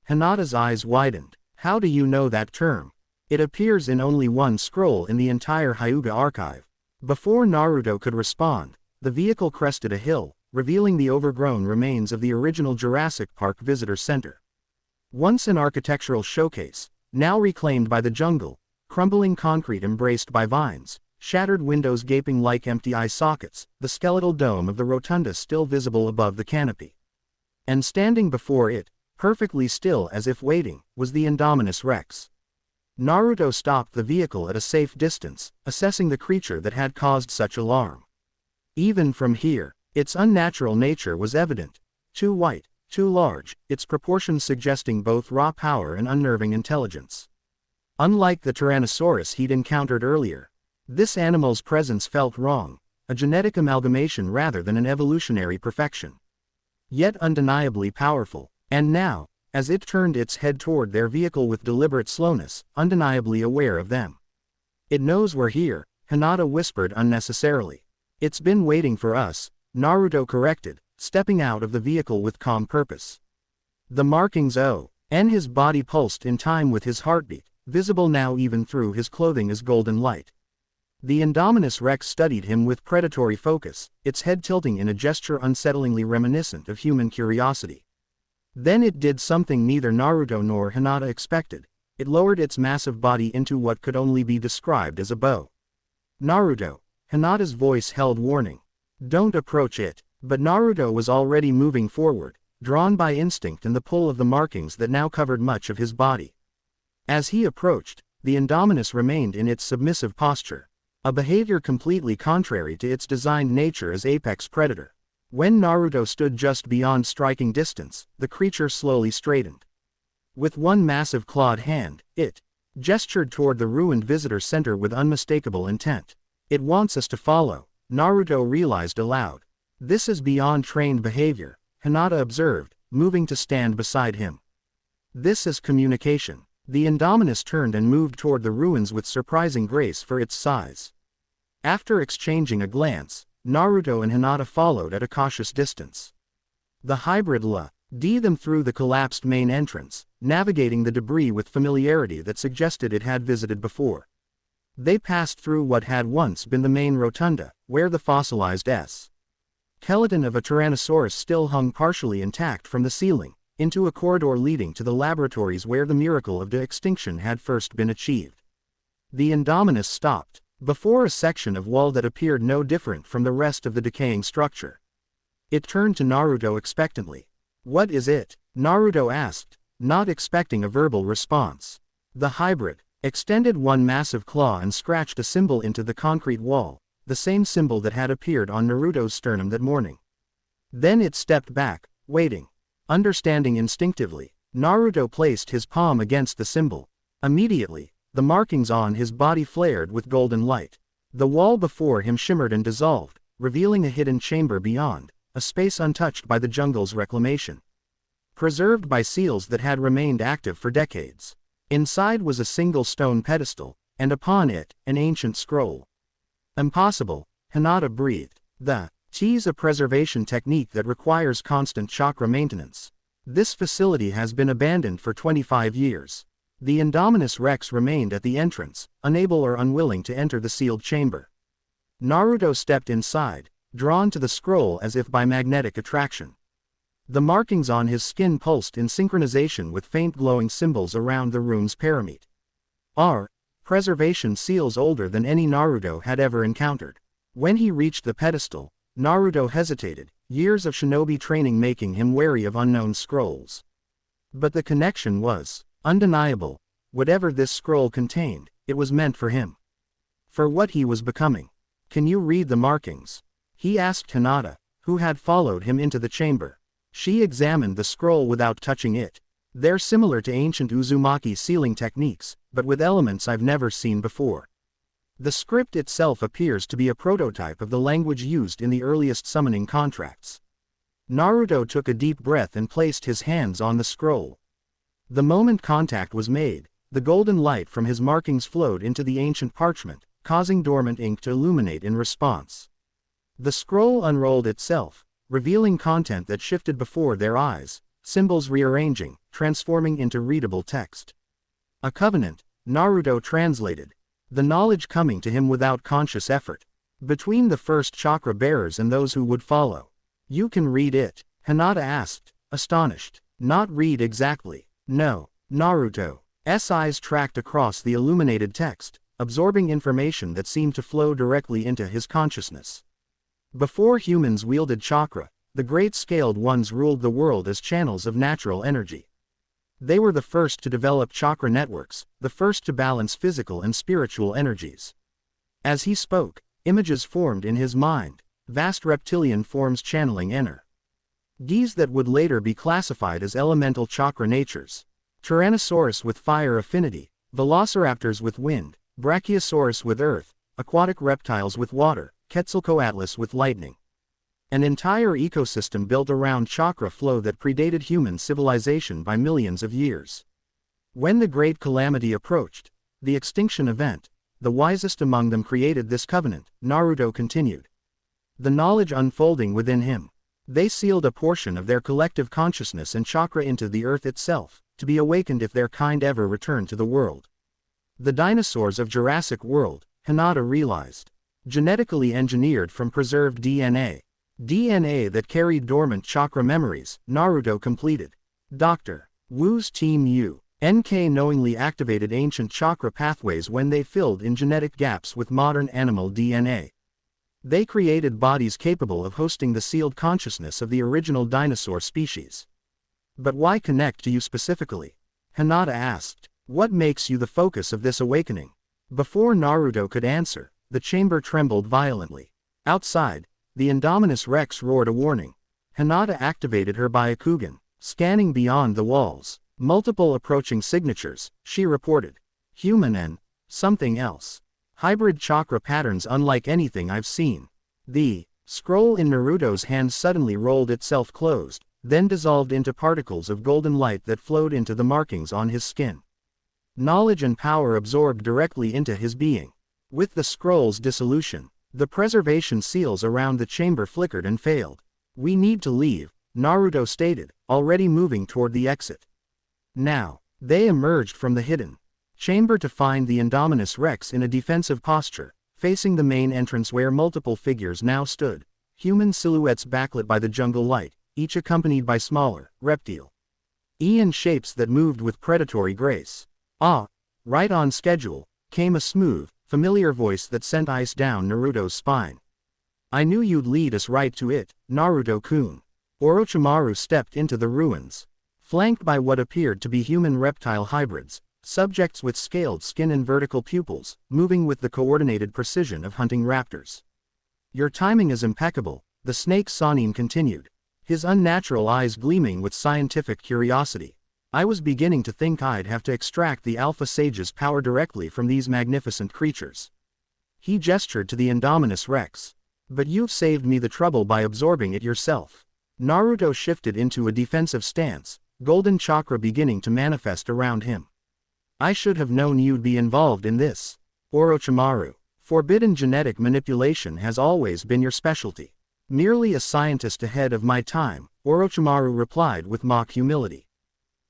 Hinata's eyes widened. How do you know that term? It appears in only one scroll in the entire Hyuga archive. Before Naruto could respond, the vehicle crested a hill, revealing the overgrown remains of the original Jurassic Park Visitor Center. Once an architectural showcase, now reclaimed by the jungle, crumbling concrete embraced by vines, shattered windows gaping like empty eye sockets, the skeletal dome of the rotunda still visible above the canopy. And standing before it, perfectly still as if waiting, was the Indominus Rex. Naruto stopped the vehicle at a safe distance, assessing the creature that had caused such alarm. Even from here, its unnatural nature was evident. Too white, too large, its proportions suggesting both raw power and unnerving intelligence. Unlike the Tyrannosaurus he'd encountered earlier, this animal's presence felt wrong, a genetic amalgamation rather than an evolutionary perfection. Yet undeniably powerful. And now, as it turned its head toward their vehicle with deliberate slowness, undeniably aware of them. It knows we're here, Hinata whispered unnecessarily. It's been waiting for us, Naruto corrected, stepping out of the vehicle with calm purpose. The markings and his body pulsed in time with his heartbeat, visible now even through his clothing as golden light. The Indominus Rex studied him with predatory focus, its head tilting in a gesture unsettlingly reminiscent of human curiosity. Then it did something neither Naruto nor Hinata expected. It lowered its massive body into what could only be described as a bow. Naruto, Hinata's voice held warning. Don't approach it. But Naruto was already moving forward, drawn by instinct and the pull of the markings that now covered much of his body. As he approached, the Indominus remained in its submissive posture, a behavior completely contrary to its designed nature as apex predator. When Naruto stood just beyond striking distance, the creature slowly straightened. With one massive clawed hand, it gestured toward the ruined visitor center with unmistakable intent. It wants us to follow. Naruto realized aloud. This is beyond trained behavior, Hinata observed, moving to stand beside him. This is communication. The Indominus turned and moved toward the ruins with surprising grace for its size. After exchanging a glance, Naruto and Hinata followed at a cautious distance. The hybrid led them through the collapsed main entrance, navigating the debris with familiarity that suggested it had visited before. They passed through what had once been the main rotunda, where the fossilized skeleton of a Tyrannosaurus still hung partially intact from the ceiling, into a corridor leading to the laboratories where the miracle of de-extinction had first been achieved. The Indominus stopped before a section of wall that appeared no different from the rest of the decaying structure. It turned to Naruto expectantly. "What is it?" Naruto asked, not expecting a verbal response. The hybrid extended one massive claw and scratched a symbol into the concrete wall, the same symbol that had appeared on Naruto's sternum that morning. Then it stepped back, waiting. Understanding instinctively, Naruto placed his palm against the symbol. Immediately, the markings on his body flared with golden light. The wall before him shimmered and dissolved, revealing a hidden chamber beyond, a space untouched by the jungle's reclamation. Preserved by seals that had remained active for decades. Inside was a single stone pedestal, and upon it, an ancient scroll. "Impossible," Hinata breathed. "Is a preservation technique that requires constant chakra maintenance. This facility has been abandoned for 25 years. The Indominus Rex remained at the entrance, unable or unwilling to enter the sealed chamber." Naruto stepped inside, drawn to the scroll as if by magnetic attraction. The markings on his skin pulsed in synchronization with faint glowing symbols around the room's pyramid. Preservation seals older than any Naruto had ever encountered. When he reached the pedestal, Naruto hesitated, years of shinobi training making him wary of unknown scrolls. But the connection was undeniable. Whatever this scroll contained, it was meant for him. For what he was becoming. "Can you read the markings?" he asked Hinata, who had followed him into the chamber. She examined the scroll without touching it. "They're similar to ancient Uzumaki sealing techniques, but with elements I've never seen before. The script itself appears to be a prototype of the language used in the earliest summoning contracts." Naruto took a deep breath and placed his hands on the scroll. The moment contact was made, the golden light from his markings flowed into the ancient parchment, causing dormant ink to illuminate in response. The scroll unrolled itself, revealing content that shifted before their eyes, symbols rearranging, transforming into readable text. "A covenant," Naruto translated, the knowledge coming to him without conscious effort. "Between the first chakra bearers and those who would follow. You can read it?" Hinata asked, astonished. "Not read exactly. No." Naruto's eyes tracked across the illuminated text, absorbing information that seemed to flow directly into his consciousness. Before humans wielded chakra, the great scaled ones ruled the world as channels of natural energy. They were the first to develop chakra networks, the first to balance physical and spiritual energies. As he spoke, images formed in his mind, vast reptilian forms channeling energies that would later be classified as elemental chakra natures. Tyrannosaurus with fire affinity, velociraptors with wind, brachiosaurus with earth, aquatic reptiles with water, Quetzalcoatlus with lightning. An entire ecosystem built around chakra flow that predated human civilization by millions of years. When the great calamity approached, the extinction event, the wisest among them created this covenant, Naruto continued. The knowledge unfolding within him. They sealed a portion of their collective consciousness and chakra into the earth itself, to be awakened if their kind ever returned to the world. The dinosaurs of Jurassic World, Hinata realized. Genetically engineered from preserved DNA. DNA that carried dormant chakra memories, Naruto completed. Dr. Wu's Team UNK knowingly activated ancient chakra pathways when they filled in genetic gaps with modern animal DNA. They created bodies capable of hosting the sealed consciousness of the original dinosaur species. But why connect to you specifically? Hinata asked. What makes you the focus of this awakening? Before Naruto could answer, the chamber trembled violently. Outside, the Indominus Rex roared a warning. Hinata activated her Byakugan, scanning beyond the walls. Multiple approaching signatures, she reported. Human and something else. Hybrid chakra patterns unlike anything I've seen. The scroll in Naruto's hand suddenly rolled itself closed, then dissolved into particles of golden light that flowed into the markings on his skin. Knowledge and power absorbed directly into his being. With the scroll's dissolution, the preservation seals around the chamber flickered and failed. "We need to leave," Naruto stated, already moving toward the exit. Now, they emerged from the hidden chamber to find the Indominus Rex in a defensive posture, facing the main entrance where multiple figures now stood, human silhouettes backlit by the jungle light, each accompanied by smaller, reptile-ian shapes that moved with predatory grace. "Ah, right on schedule," came a smooth, familiar voice that sent ice down Naruto's spine. "I knew you'd lead us right to it, Naruto-kun." Orochimaru stepped into the ruins, flanked by what appeared to be human-reptile hybrids, subjects with scaled skin and vertical pupils, moving with the coordinated precision of hunting raptors. "Your timing is impeccable," the snake Sanin continued, his unnatural eyes gleaming with scientific curiosity. "I was beginning to think I'd have to extract the Alpha Sage's power directly from these magnificent creatures." He gestured to the Indominus Rex. "But you've saved me the trouble by absorbing it yourself." Naruto shifted into a defensive stance, golden chakra beginning to manifest around him. "I should have known you'd be involved in this, Orochimaru. Forbidden genetic manipulation has always been your specialty." "Merely a scientist ahead of my time," Orochimaru replied with mock humility.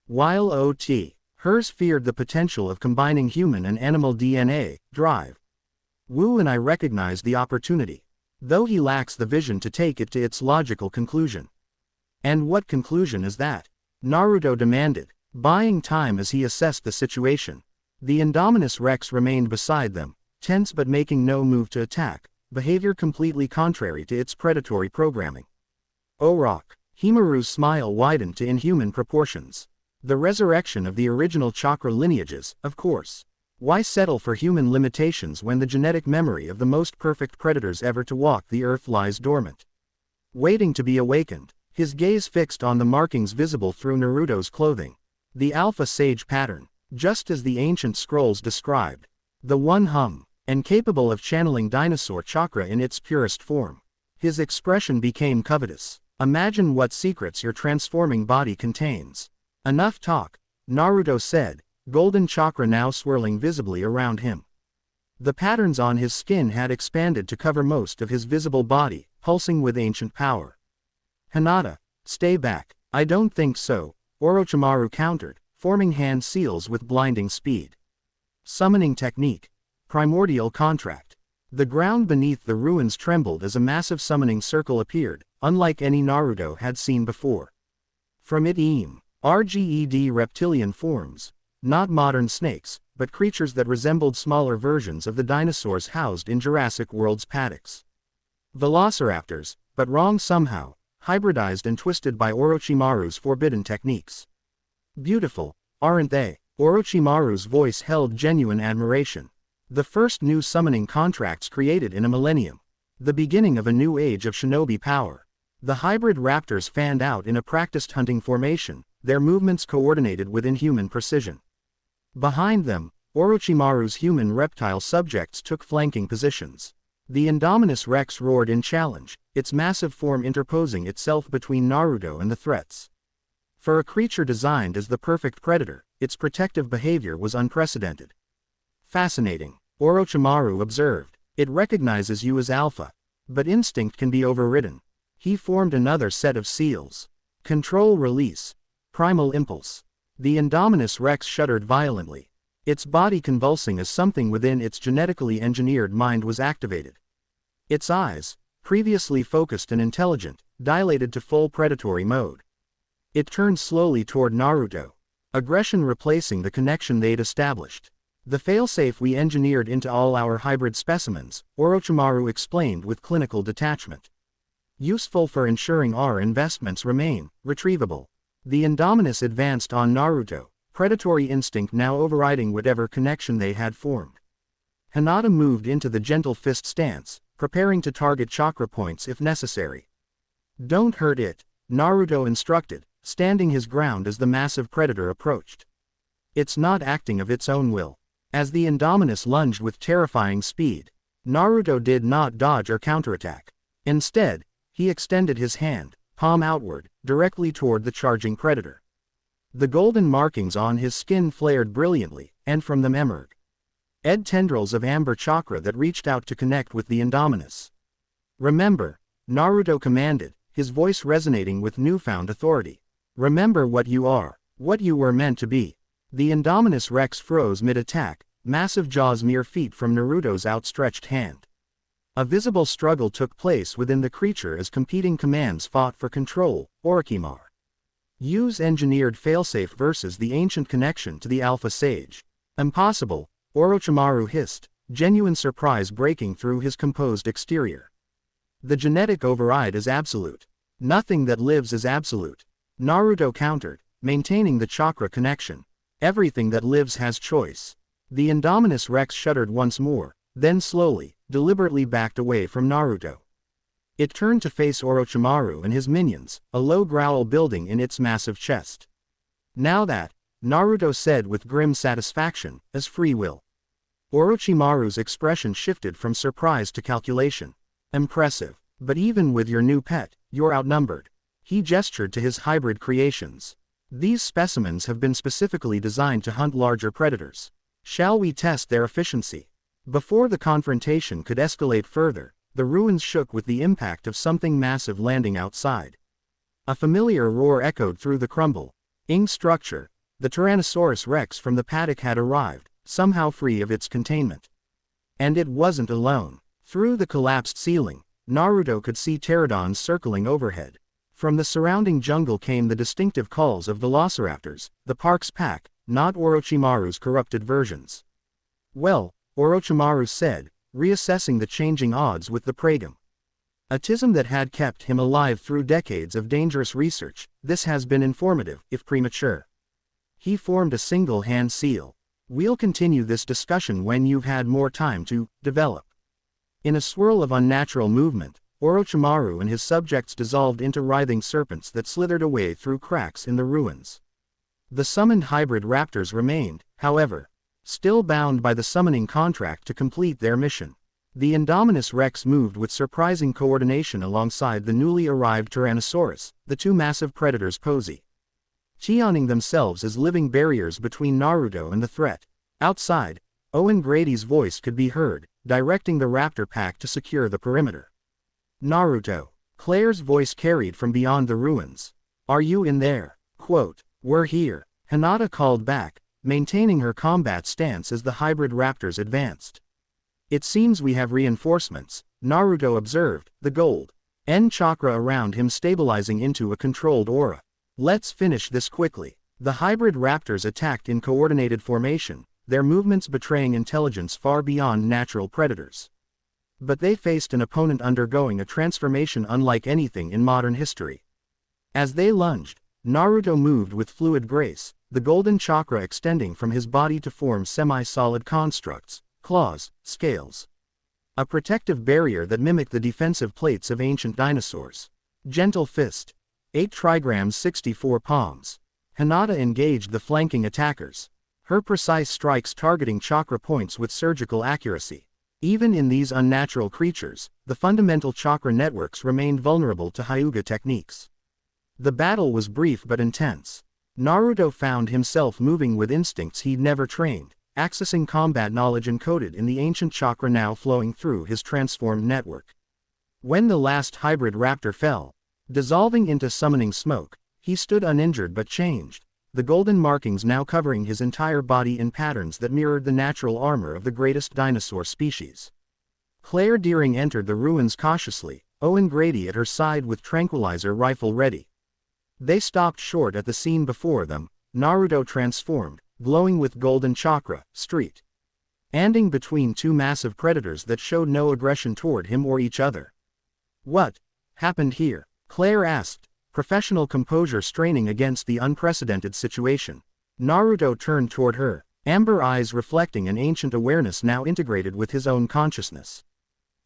While O.T. Hers feared the potential of combining human and animal DNA, drive. Wu and I recognize the opportunity, though he lacks the vision to take it to its logical conclusion. "And what conclusion is that?" Naruto demanded, buying time as he assessed the situation. The Indominus Rex remained beside them, tense but making no move to attack, behavior completely contrary to its predatory programming. "Oh rock." Himaru's smile widened to inhuman proportions. "The resurrection of the original chakra lineages, of course. Why settle for human limitations when the genetic memory of the most perfect predators ever to walk the earth lies dormant, waiting to be awakened?" His gaze fixed on the markings visible through Naruto's clothing. The Alpha Sage pattern, just as the ancient scrolls described. The one and capable of channeling dinosaur chakra in its purest form. His expression became covetous. "Imagine what secrets your transforming body contains." "Enough talk," Naruto said, golden chakra now swirling visibly around him. The patterns on his skin had expanded to cover most of his visible body, pulsing with ancient power. "Hinata, stay back." "I don't think so," Orochimaru countered, forming hand seals with blinding speed. Summoning technique. Primordial contract. The ground beneath the ruins trembled as a massive summoning circle appeared, unlike any Naruto had seen before. From it RGED reptilian forms, not modern snakes, but creatures that resembled smaller versions of the dinosaurs housed in Jurassic World's paddocks. Velociraptors, but wrong somehow, hybridized and twisted by Orochimaru's forbidden techniques. "Beautiful, aren't they?" Orochimaru's voice held genuine admiration. The first new summoning contracts created in a millennium. The beginning of a new age of shinobi power. The hybrid raptors fanned out in a practiced hunting formation, their movements coordinated with inhuman precision. Behind them, Orochimaru's human reptile subjects took flanking positions. The Indominus Rex roared in challenge, its massive form interposing itself between Naruto and the threats. For a creature designed as the perfect predator, its protective behavior was unprecedented. "Fascinating," Orochimaru observed. "It recognizes you as Alpha. But instinct can be overridden." He formed another set of seals. Control release. Primal impulse. The Indominus Rex shuddered violently. Its body convulsing as something within its genetically engineered mind was activated. Its eyes, previously focused and intelligent, dilated to full predatory mode. It turned slowly toward Naruto. Aggression replacing the connection they'd established. "The failsafe we engineered into all our hybrid specimens," Orochimaru explained with clinical detachment. "Useful for ensuring our investments remain retrievable." The Indominus advanced on Naruto, predatory instinct now overriding whatever connection they had formed. Hinata moved into the gentle fist stance, preparing to target chakra points if necessary. "Don't hurt it," Naruto instructed, standing his ground as the massive predator approached. "It's not acting of its own will." As the Indominus lunged with terrifying speed, Naruto did not dodge or counterattack. Instead, he extended his hand, palm outward, directly toward the charging predator. The golden markings on his skin flared brilliantly, and from them emerged tendrils of amber chakra that reached out to connect with the Indominus. "Remember," Naruto commanded, his voice resonating with newfound authority. "Remember what you are, what you were meant to be." The Indominus Rex froze mid-attack, massive jaws mere feet from Naruto's outstretched hand. A visible struggle took place within the creature as competing commands fought for control. Orochimaru. Use engineered failsafe versus the ancient connection to the Alpha Sage. Impossible, Orochimaru hissed, genuine surprise breaking through his composed exterior. The genetic override is absolute. Nothing that lives is absolute. Naruto countered, maintaining the chakra connection. Everything that lives has choice. The Indominus Rex shuddered once more, then slowly, deliberately backed away from Naruto. It turned to face Orochimaru and his minions, a low growl building in its massive chest. "Now that," Naruto said with grim satisfaction, "is free will." Orochimaru's expression shifted from surprise to calculation. "Impressive. But even with your new pet, you're outnumbered." He gestured to his hybrid creations. "These specimens have been specifically designed to hunt larger predators. Shall we test their efficiency?" Before the confrontation could escalate further, the ruins shook with the impact of something massive landing outside. A familiar roar echoed through the crumbling structure. The Tyrannosaurus Rex from the paddock had arrived, somehow free of its containment. And it wasn't alone. Through the collapsed ceiling, Naruto could see pterodons circling overhead. From the surrounding jungle came the distinctive calls of velociraptors, the park's pack, not Orochimaru's corrupted versions. "Well," Orochimaru said, reassessing the changing odds with the pragmatism that had kept him alive through decades of dangerous research, "this has been informative, if premature." He formed a single hand seal. "We'll continue this discussion when you've had more time to develop." In a swirl of unnatural movement, Orochimaru and his subjects dissolved into writhing serpents that slithered away through cracks in the ruins. The summoned hybrid raptors remained, however, still bound by the summoning contract to complete their mission. The Indominus Rex moved with surprising coordination alongside the newly arrived Tyrannosaurus, the two massive predators positioning themselves as living barriers between Naruto and the threat. Outside, Owen Grady's voice could be heard, directing the raptor pack to secure the perimeter. "Naruto," Claire's voice carried from beyond the ruins. "Are you in there?" Quote, "We're here," Hinata called back, maintaining her combat stance as the hybrid raptors advanced. "It seems we have reinforcements," Naruto observed, the gold chakra around him stabilizing into a controlled aura. "Let's finish this quickly." The hybrid raptors attacked in coordinated formation, their movements betraying intelligence far beyond natural predators. But they faced an opponent undergoing a transformation unlike anything in modern history. As they lunged, Naruto moved with fluid grace, the golden chakra extending from his body to form semi-solid constructs, claws, scales. A protective barrier that mimicked the defensive plates of ancient dinosaurs. Gentle fist. 8 trigrams 64 palms. Hinata engaged the flanking attackers. Her precise strikes targeting chakra points with surgical accuracy. Even in these unnatural creatures, the fundamental chakra networks remained vulnerable to Hyuga techniques. The battle was brief but intense. Naruto found himself moving with instincts he'd never trained, accessing combat knowledge encoded in the ancient chakra now flowing through his transformed network. When the last hybrid raptor fell, dissolving into summoning smoke, he stood uninjured but changed, the golden markings now covering his entire body in patterns that mirrored the natural armor of the greatest dinosaur species. Claire Deering entered the ruins cautiously, Owen Grady at her side with tranquilizer rifle ready. They stopped short at the scene before them, Naruto transformed, glowing with golden chakra, standing between two massive predators that showed no aggression toward him or each other. "What happened here?" Claire asked, professional composure straining against the unprecedented situation. Naruto turned toward her, amber eyes reflecting an ancient awareness now integrated with his own consciousness.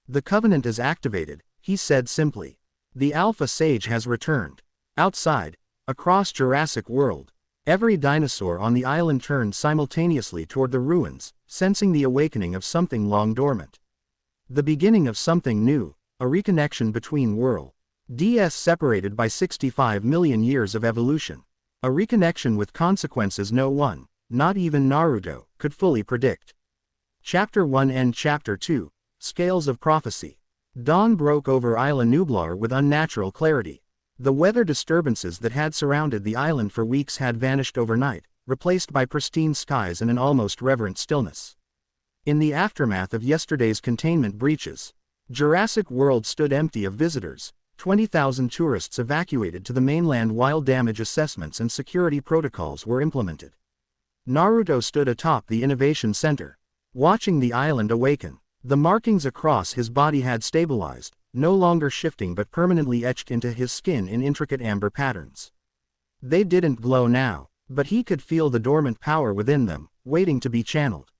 "The Covenant is activated," he said simply. "The Alpha Sage has returned." Outside, across Jurassic World, every dinosaur on the island turned simultaneously toward the ruins, sensing the awakening of something long dormant. The beginning of something new, a reconnection between worlds separated by 65 million years of evolution. A reconnection with consequences no one, not even Naruto, could fully predict. Chapter 1 and Chapter 2, Scales of Prophecy. Dawn broke over Isla Nublar with unnatural clarity. The weather disturbances that had surrounded the island for weeks had vanished overnight, replaced by pristine skies and an almost reverent stillness. In the aftermath of yesterday's containment breaches, Jurassic World stood empty of visitors. 20,000 tourists evacuated to the mainland while damage assessments and security protocols were implemented. Naruto stood atop the Innovation Center, watching the island awaken. The markings across his body had stabilized, no longer shifting but permanently etched into his skin in intricate amber patterns. They didn't glow now, but he could feel the dormant power within them, waiting to be channeled.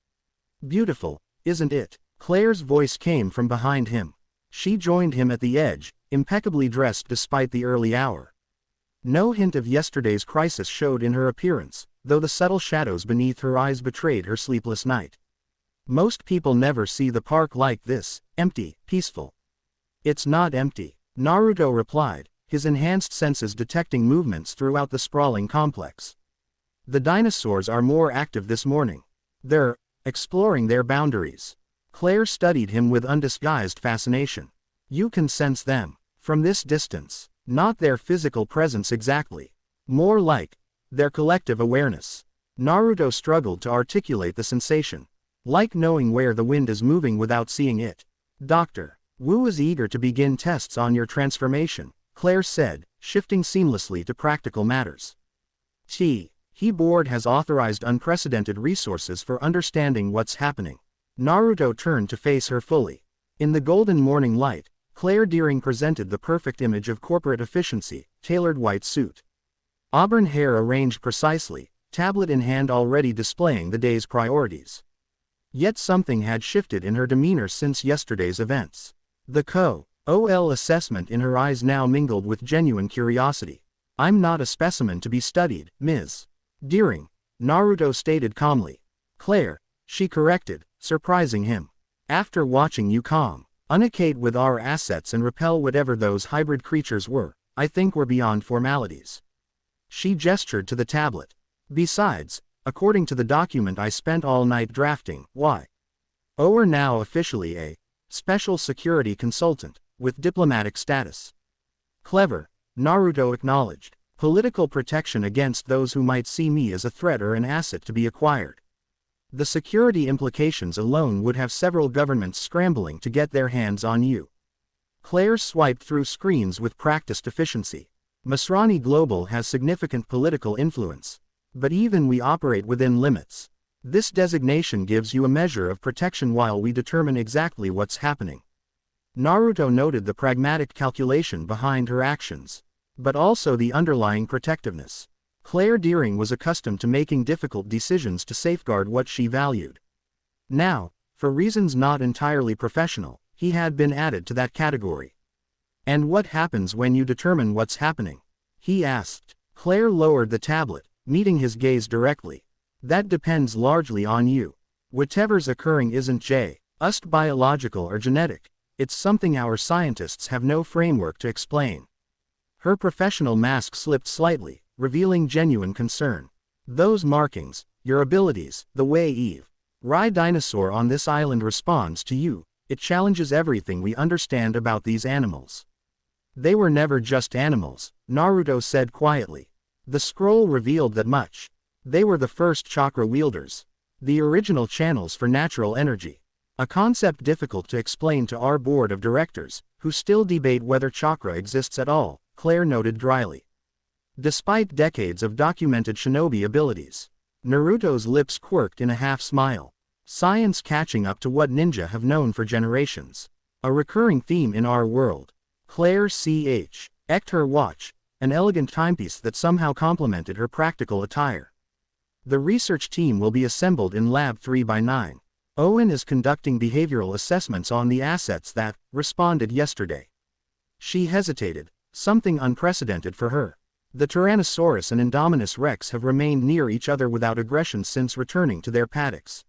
Beautiful, isn't it? Claire's voice came from behind him. She joined him at the edge, impeccably dressed despite the early hour. No hint of yesterday's crisis showed in her appearance, though the subtle shadows beneath her eyes betrayed her sleepless night. Most people never see the park like this, empty, peaceful. It's not empty, Naruto replied, his enhanced senses detecting movements throughout the sprawling complex. The dinosaurs are more active this morning. They're exploring their boundaries. Claire studied him with undisguised fascination. You can sense them from this distance. Not their physical presence exactly. More like their collective awareness. Naruto struggled to articulate the sensation. Like knowing where the wind is moving without seeing it. Dr. Wu is eager to begin tests on your transformation, Claire said, shifting seamlessly to practical matters. He board has authorized unprecedented resources for understanding what's happening. Naruto turned to face her fully. In the golden morning light, Claire Deering presented the perfect image of corporate efficiency, tailored white suit. Auburn hair arranged precisely, tablet in hand already displaying the day's priorities. Yet something had shifted in her demeanor since yesterday's events. The Co.OL assessment in her eyes now mingled with genuine curiosity. I'm not a specimen to be studied, Ms. Deering, Naruto stated calmly. Claire, she corrected, surprising him. After watching you communicate with our assets and repel whatever those hybrid creatures were, I think we're beyond formalities. She gestured to the tablet. Besides, according to the document I spent all night drafting, we're now officially a special security consultant, with diplomatic status. Clever, Naruto acknowledged. Political protection against those who might see me as a threat or an asset to be acquired. The security implications alone would have several governments scrambling to get their hands on you. Claire swiped through screens with practiced efficiency. Masrani Global has significant political influence. But even we operate within limits. This designation gives you a measure of protection while we determine exactly what's happening. Naruto noted the pragmatic calculation behind her actions, but also the underlying protectiveness. Claire Deering was accustomed to making difficult decisions to safeguard what she valued. Now, for reasons not entirely professional, he had been added to that category. And what happens when you determine what's happening? He asked. Claire lowered the tablet, meeting his gaze directly. That depends largely on you. Whatever's occurring isn't just biological or genetic. It's something our scientists have no framework to explain. Her professional mask slipped slightly, revealing genuine concern. Those markings, your abilities, the way every dinosaur on this island responds to you, it challenges everything we understand about these animals. They were never just animals, Naruto said quietly. The scroll revealed that much. They were the first chakra wielders. The original channels for natural energy. A concept difficult to explain to our board of directors, who still debate whether chakra exists at all, Claire noted dryly. Despite decades of documented shinobi abilities, Naruto's lips quirked in a half-smile. Science catching up to what ninja have known for generations. A recurring theme in our world. Claire checked her watch, an elegant timepiece that somehow complemented her practical attire. The research team will be assembled in Lab 3x9. Owen is conducting behavioral assessments on the assets that responded yesterday. She hesitated, something unprecedented for her. The Tyrannosaurus and Indominus Rex have remained near each other without aggression since returning to their paddocks.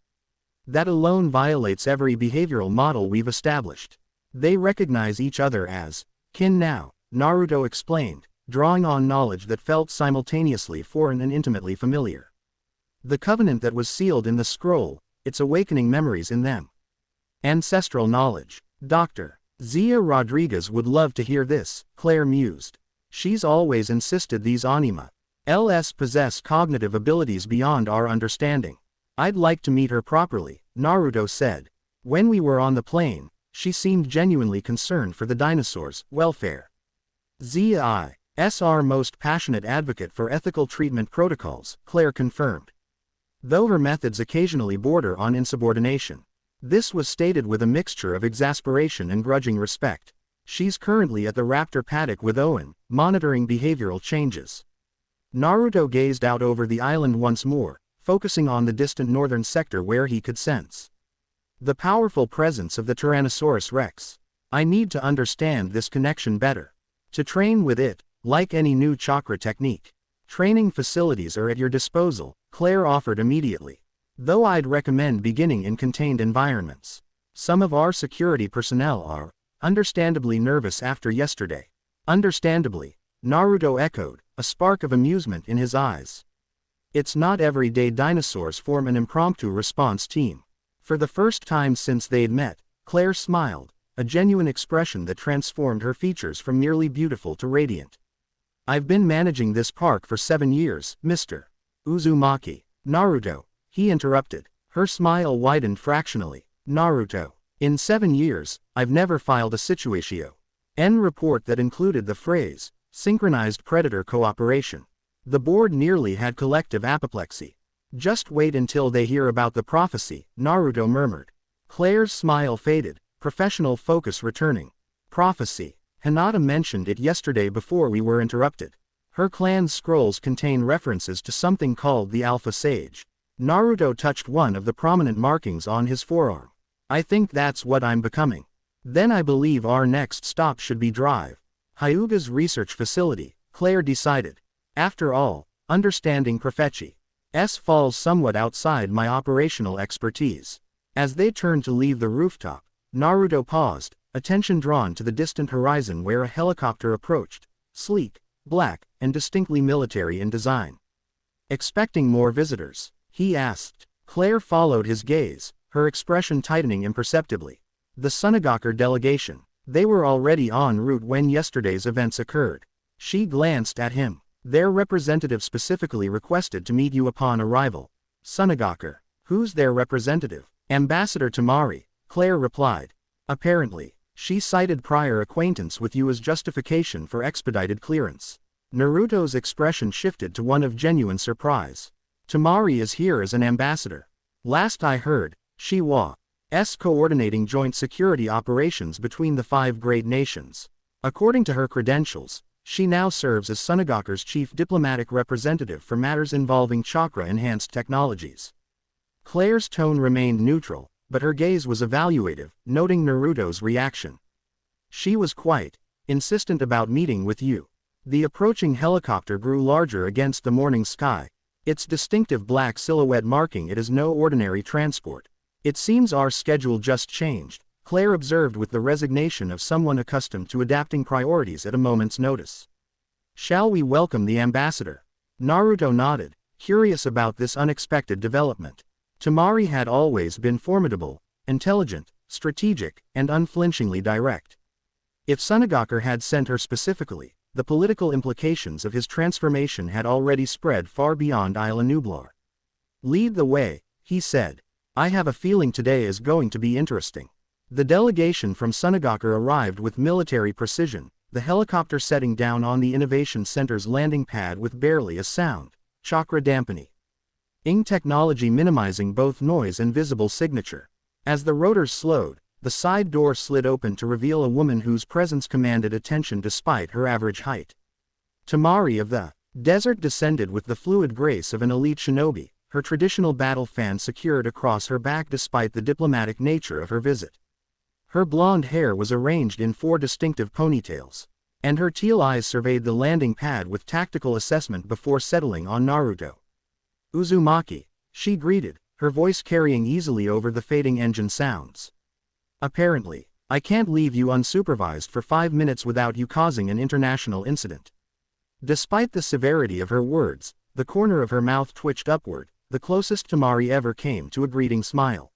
That alone violates every behavioral model we've established. They recognize each other as kin now, Naruto explained, drawing on knowledge that felt simultaneously foreign and intimately familiar. The covenant that was sealed in the scroll, its awakening memories in them. Ancestral knowledge. Dr. Zia Rodriguez would love to hear this, Claire mused. She's always insisted these anima LS possess cognitive abilities beyond our understanding. I'd like to meet her properly, Naruto said. When we were on the plane, she seemed genuinely concerned for the dinosaurs' welfare. Zia is our most passionate advocate for ethical treatment protocols, Claire confirmed. Though her methods occasionally border on insubordination. This was stated with a mixture of exasperation and grudging respect. She's currently at the raptor paddock with Owen, monitoring behavioral changes. Naruto gazed out over the island once more, focusing on the distant northern sector where he could sense the powerful presence of the Tyrannosaurus Rex. I need to understand this connection better. To train with it, like any new chakra technique. Training facilities are at your disposal, Claire offered immediately. Though I'd recommend beginning in contained environments. Some of our security personnel are, understandably nervous after yesterday. Understandably, Naruto echoed, a spark of amusement in his eyes. It's not every day dinosaurs form an impromptu response team. For the first time since they'd met, Claire smiled, a genuine expression that transformed her features from merely beautiful to radiant. I've been managing this park for 7 years, Mr. Uzumaki. Naruto, he interrupted. Her smile widened fractionally. Naruto, in 7 years, I've never filed a situatio N report that included the phrase, synchronized predator cooperation. The board nearly had collective apoplexy. Just wait until they hear about the prophecy, Naruto murmured. Claire's smile faded, professional focus returning. Prophecy. Hinata mentioned it yesterday before we were interrupted. Her clan's scrolls contain references to something called the Alpha Sage. Naruto touched one of the prominent markings on his forearm. I think that's what I'm becoming. Then I believe our next stop should be Drive. Hyuga's research facility, Claire decided. After all, understanding Prefetchi's falls somewhat outside my operational expertise. As they turned to leave the rooftop, Naruto paused, attention drawn to the distant horizon where a helicopter approached, sleek, black, and distinctly military in design. Expecting more visitors? He asked. Claire followed his gaze, her expression tightening imperceptibly. The Sunagaker delegation. They were already en route when yesterday's events occurred. She glanced at him. Their representative specifically requested to meet you upon arrival. Sunagaker. Who's their representative? Ambassador Tamari, Claire replied. Apparently, she cited prior acquaintance with you as justification for expedited clearance. Naruto's expression shifted to one of genuine surprise. Tamari is here as an ambassador. Last I heard, she was coordinating joint security operations between the 5 great nations. According to her credentials, she now serves as Sunagaker's chief diplomatic representative for matters involving chakra-enhanced technologies. Claire's tone remained neutral, but her gaze was evaluative, noting Naruto's reaction. She was quite insistent about meeting with you. The approaching helicopter grew larger against the morning sky, its distinctive black silhouette marking it as no ordinary transport. It seems our schedule just changed, Claire observed with the resignation of someone accustomed to adapting priorities at a moment's notice. Shall we welcome the ambassador? Naruto nodded, curious about this unexpected development. Tamari had always been formidable, intelligent, strategic, and unflinchingly direct. If Sunagaker had sent her specifically, the political implications of his transformation had already spread far beyond Isla Nublar. Lead the way, he said. I have a feeling today is going to be interesting. The delegation from Sunagaker arrived with military precision, the helicopter setting down on the Innovation Center's landing pad with barely a sound, chakra dampening technology minimizing both noise and visible signature. As the rotors slowed, the side door slid open to reveal a woman whose presence commanded attention despite her average height. Tamari of the desert descended with the fluid grace of an elite shinobi, her traditional battle fan secured across her back despite the diplomatic nature of her visit. Her blonde hair was arranged in 4 distinctive ponytails, and her teal eyes surveyed the landing pad with tactical assessment before settling on Naruto. Uzumaki, she greeted, her voice carrying easily over the fading engine sounds. Apparently, I can't leave you unsupervised for 5 minutes without you causing an international incident. Despite the severity of her words, the corner of her mouth twitched upward, the closest Tamari ever came to a greeting smile.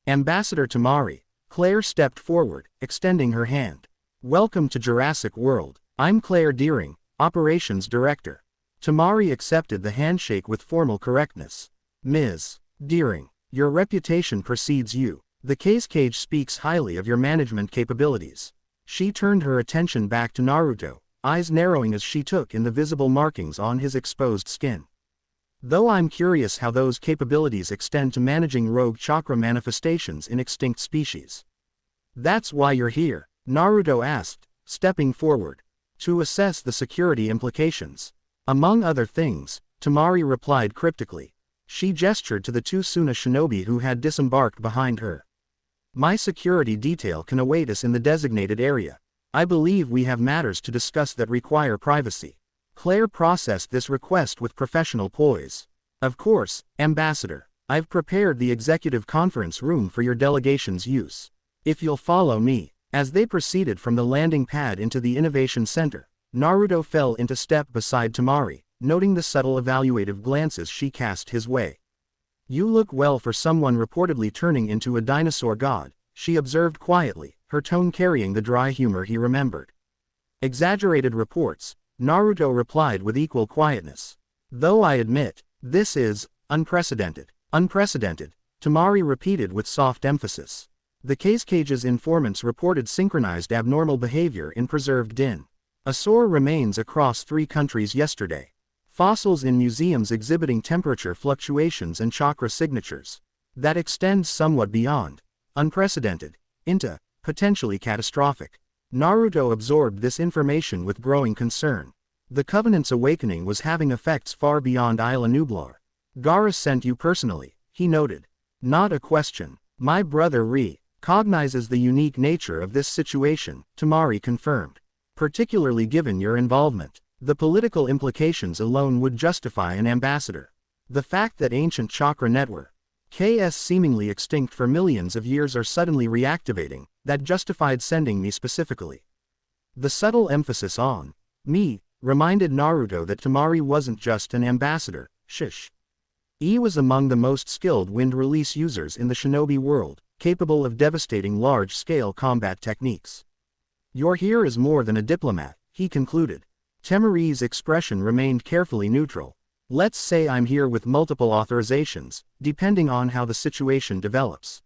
Ambassador Tamari, Claire stepped forward, extending her hand. Welcome to Jurassic World. I'm Claire Deering, Operations Director. Tamari accepted the handshake with formal correctness. Ms. Deering, your reputation precedes you. The case cage speaks highly of your management capabilities. She turned her attention back to Naruto, eyes narrowing as she took in the visible markings on his exposed skin. Though I'm curious how those capabilities extend to managing rogue chakra manifestations in extinct species. That's why you're here, Naruto asked, stepping forward. To assess the security implications. Among other things, Tamari replied cryptically. She gestured to the 2 Suna shinobi who had disembarked behind her. My security detail can await us in the designated area. I believe we have matters to discuss that require privacy. Claire processed this request with professional poise. Of course, Ambassador. I've prepared the executive conference room for your delegation's use. If you'll follow me. As they proceeded from the landing pad into the Innovation Center, Naruto fell into step beside Tamari, noting the subtle evaluative glances she cast his way. You look well for someone reportedly turning into a dinosaur god, she observed quietly, her tone carrying the dry humor he remembered. Exaggerated reports, Naruto replied with equal quietness. Though I admit, this is unprecedented. Unprecedented, Tamari repeated with soft emphasis. The case cage's informants reported synchronized abnormal behavior in preserved din. Asaur remains across 3 countries yesterday. Fossils in museums exhibiting temperature fluctuations and chakra signatures. That extends somewhat beyond unprecedented into potentially catastrophic. Naruto absorbed this information with growing concern. The Covenant's awakening was having effects far beyond Isla Nublar. Gaara sent you personally, he noted. Not a question. My brother recognizes the unique nature of this situation, Tamari confirmed. Particularly given your involvement. The political implications alone would justify an ambassador. The fact that ancient chakra network, KS seemingly extinct for millions of years are suddenly reactivating, that justified sending me specifically. The subtle emphasis on me reminded Naruto that Tamari wasn't just an ambassador, shish. He was among the most skilled wind release users in the shinobi world, capable of devastating large-scale combat techniques. You're here as more than a diplomat, he concluded. Tamari's expression remained carefully neutral. Let's say I'm here with multiple authorizations, depending on how the situation develops.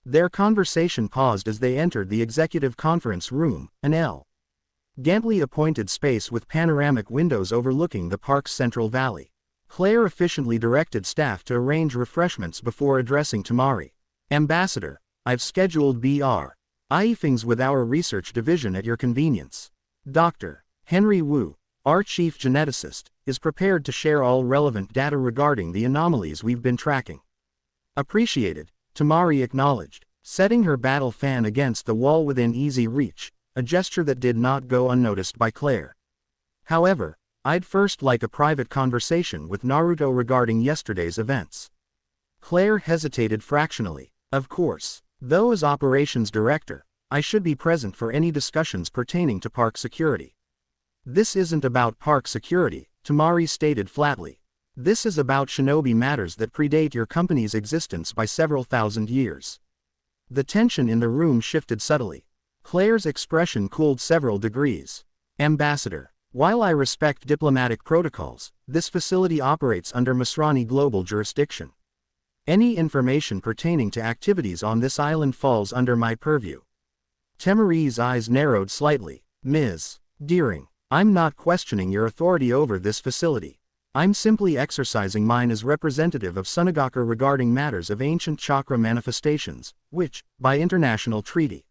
Their conversation paused as they entered the executive conference room, an elegantly appointed space with panoramic windows overlooking the park's central valley. Claire efficiently directed staff to arrange refreshments before addressing Tamari. Ambassador, I've scheduled briefings with our research division at your convenience. Dr. Henry Wu, our chief geneticist, is prepared to share all relevant data regarding the anomalies we've been tracking. Appreciated, Tamari acknowledged, setting her battle fan against the wall within easy reach, a gesture that did not go unnoticed by Claire. However, I'd first like a private conversation with Naruto regarding yesterday's events. Claire hesitated fractionally. Of course, though as operations director, I should be present for any discussions pertaining to park security. This isn't about park security, Tamari stated flatly. This is about shinobi matters that predate your company's existence by several thousand years. The tension in the room shifted subtly. Claire's expression cooled several degrees. Ambassador, while I respect diplomatic protocols, this facility operates under Masrani global jurisdiction. Any information pertaining to activities on this island falls under my purview. Tamari's eyes narrowed slightly. Ms. Deering, I'm not questioning your authority over this facility. I'm simply exercising mine as representative of Sunagaka regarding matters of ancient chakra manifestations, which, by international treaty,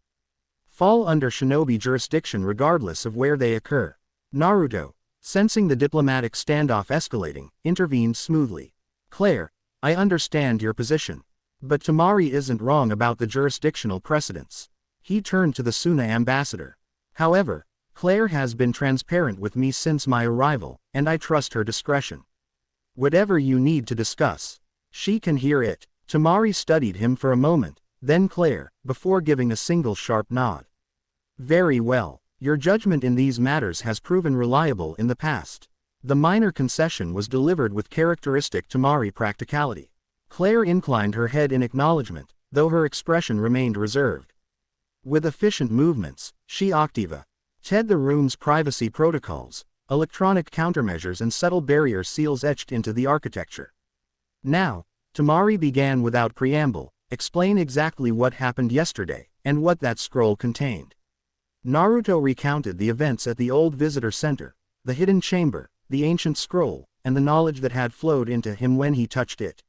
fall under shinobi jurisdiction regardless of where they occur. Naruto, sensing the diplomatic standoff escalating, intervened smoothly. Claire, I understand your position. But Tamari isn't wrong about the jurisdictional precedents. He turned to the Suna ambassador. However, Claire has been transparent with me since my arrival, and I trust her discretion. Whatever you need to discuss, she can hear it. Tamari studied him for a moment, Then Claire, before giving a single sharp nod. Very well. Your judgment in these matters has proven reliable in the past. The minor concession was delivered with characteristic Tamari practicality. Claire inclined her head in acknowledgement, though her expression remained reserved. With efficient movements, she activa Ted the room's privacy protocols, electronic countermeasures and subtle barrier seals etched into the architecture. Now, Tamari began without preamble, explain exactly what happened yesterday, and what that scroll contained. Naruto recounted the events at the old visitor center, the hidden chamber, the ancient scroll, and the knowledge that had flowed into him when he touched it.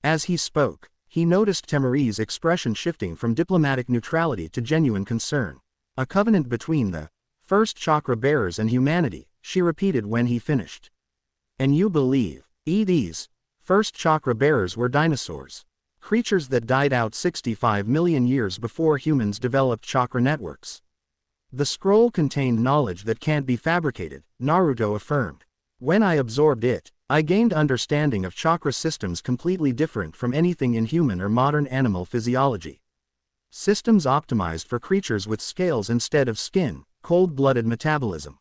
As he spoke, he noticed Tamari's expression shifting from diplomatic neutrality to genuine concern. A covenant between the first chakra bearers and humanity, she repeated when he finished. And you believe, these first chakra bearers were dinosaurs, creatures that died out 65 million years before humans developed chakra networks. The scroll contained knowledge that can't be fabricated, Naruto affirmed. When I absorbed it, I gained understanding of chakra systems completely different from anything in human or modern animal physiology. Systems optimized for creatures with scales instead of skin, cold-blooded metabolism.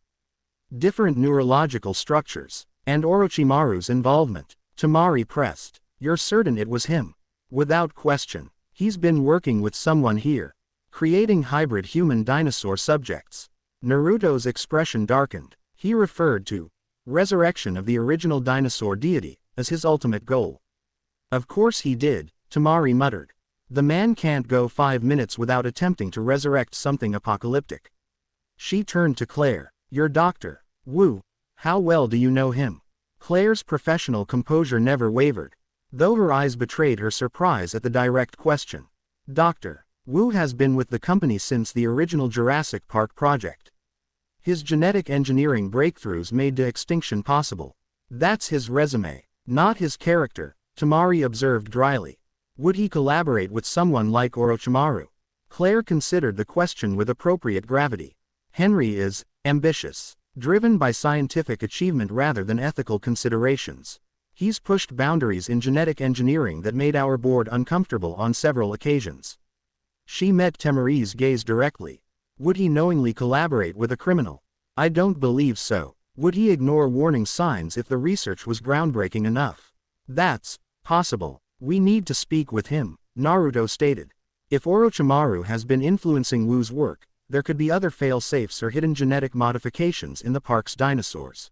Different neurological structures, and Orochimaru's involvement. Tamari pressed. You're certain it was him? Without question. He's been working with someone here, creating hybrid human-dinosaur subjects. Naruto's expression darkened. He referred to resurrection of the original dinosaur deity as his ultimate goal. Of course he did, Tamari muttered. The man can't go 5 minutes without attempting to resurrect something apocalyptic. She turned to Claire. Your doctor, Wu, how well do you know him? Claire's professional composure never wavered, though her eyes betrayed her surprise at the direct question. Dr. Wu has been with the company since the original Jurassic Park project. His genetic engineering breakthroughs made de-extinction possible. That's his resume, not his character, Tamari observed dryly. Would he collaborate with someone like Orochimaru? Claire considered the question with appropriate gravity. Henry is ambitious, driven by scientific achievement rather than ethical considerations. He's pushed boundaries in genetic engineering that made our board uncomfortable on several occasions. She met Tamari's gaze directly. Would he knowingly collaborate with a criminal? I don't believe so. Would he ignore warning signs if the research was groundbreaking enough? That's possible. We need to speak with him, Naruto stated. If Orochimaru has been influencing Wu's work, there could be other fail-safes or hidden genetic modifications in the park's dinosaurs.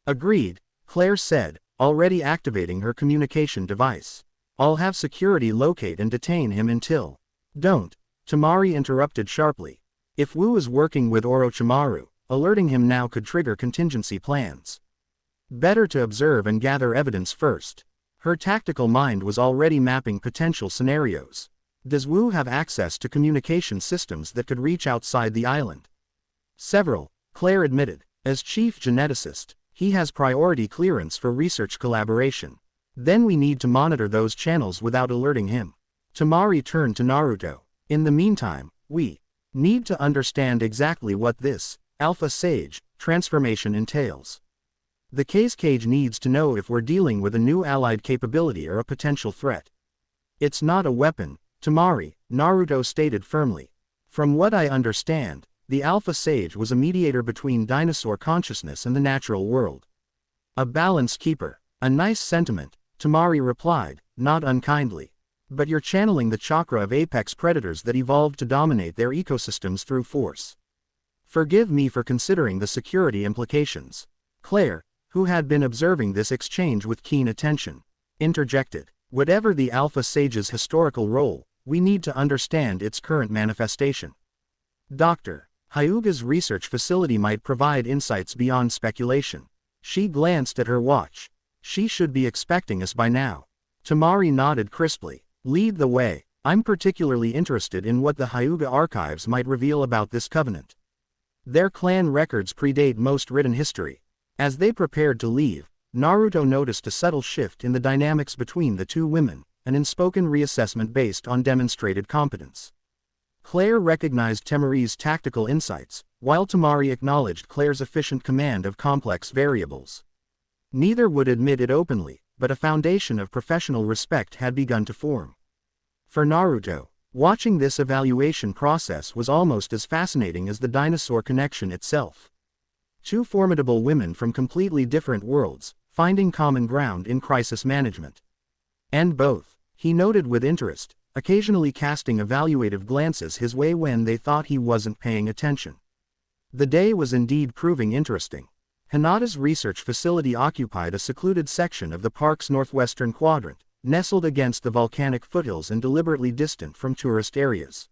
Agreed, Claire said, already activating her communication device. I'll have security locate and detain him until... Don't, Tamari interrupted sharply. If Wu is working with Orochimaru, alerting him now could trigger contingency plans. Better to observe and gather evidence first. Her tactical mind was already mapping potential scenarios. Does Wu have access to communication systems that could reach outside the island? Several, Claire admitted. As chief geneticist, he has priority clearance for research collaboration. Then we need to monitor those channels without alerting him. Tamari turned to Naruto. In the meantime, we need to understand exactly what this Alpha Sage transformation entails. The case cage needs to know if we're dealing with a new allied capability or a potential threat. It's not a weapon, Tamari, Naruto stated firmly. From what I understand, the Alpha Sage was a mediator between dinosaur consciousness and the natural world. A balance keeper. A nice sentiment, Tamari replied, not unkindly. But you're channeling the chakra of apex predators that evolved to dominate their ecosystems through force. Forgive me for considering the security implications. Claire, who had been observing this exchange with keen attention, interjected. Whatever the Alpha Sage's historical role, we need to understand its current manifestation. Dr. Hyuga's research facility might provide insights beyond speculation. She glanced at her watch. She should be expecting us by now. Tamari nodded crisply. Lead the way. I'm particularly interested in what the Hyuga archives might reveal about this covenant. Their clan records predate most written history. As they prepared to leave, Naruto noticed a subtle shift in the dynamics between the two women, an unspoken reassessment based on demonstrated competence. Claire recognized Tamari's tactical insights, while Tamari acknowledged Claire's efficient command of complex variables. Neither would admit it openly, but a foundation of professional respect had begun to form. For Naruto, Watching this evaluation process was almost as fascinating as the dinosaur connection itself. Two formidable women from completely different worlds, finding common ground in crisis management. And both, he noted with interest, occasionally casting evaluative glances his way when they thought he wasn't paying attention. The day was indeed proving interesting. Hinata's research facility occupied a secluded section of the park's northwestern quadrant, nestled against the volcanic foothills and deliberately distant from tourist areas.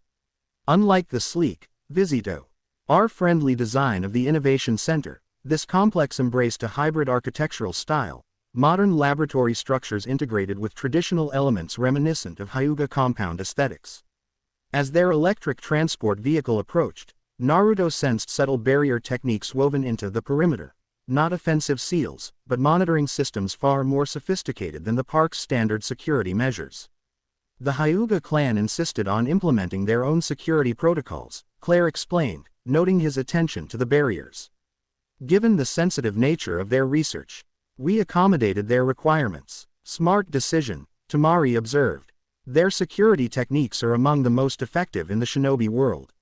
Unlike the sleek, Visito, our-friendly design of the Innovation Center, this complex embraced a hybrid architectural style, modern laboratory structures integrated with traditional elements reminiscent of Hyuga compound aesthetics. As their electric transport vehicle approached, Naruto sensed subtle barrier techniques woven into the perimeter. Not offensive seals, but monitoring systems far more sophisticated than the park's standard security measures. The Hyuga clan insisted on implementing their own security protocols, Claire explained, noting his attention to the barriers. Given the sensitive nature of their research, we accommodated their requirements. Smart decision, Tamari observed. Their security techniques are among the most effective in the shinobi world.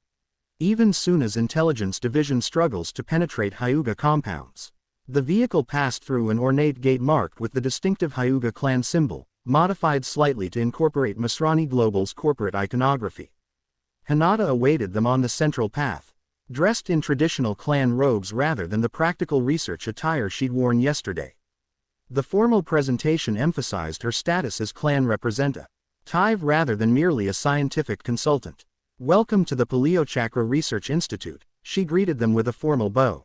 Even Suna's intelligence division struggles to penetrate Hyuga compounds. The vehicle passed through an ornate gate marked with the distinctive Hyuga clan symbol, modified slightly to incorporate Masrani Global's corporate iconography. Hinata awaited them on the central path, dressed in traditional clan robes rather than the practical research attire she'd worn yesterday. The formal presentation emphasized her status as clan representative rather than merely a scientific consultant. "Welcome to the Paleochakra Research Institute," she greeted them with a formal bow.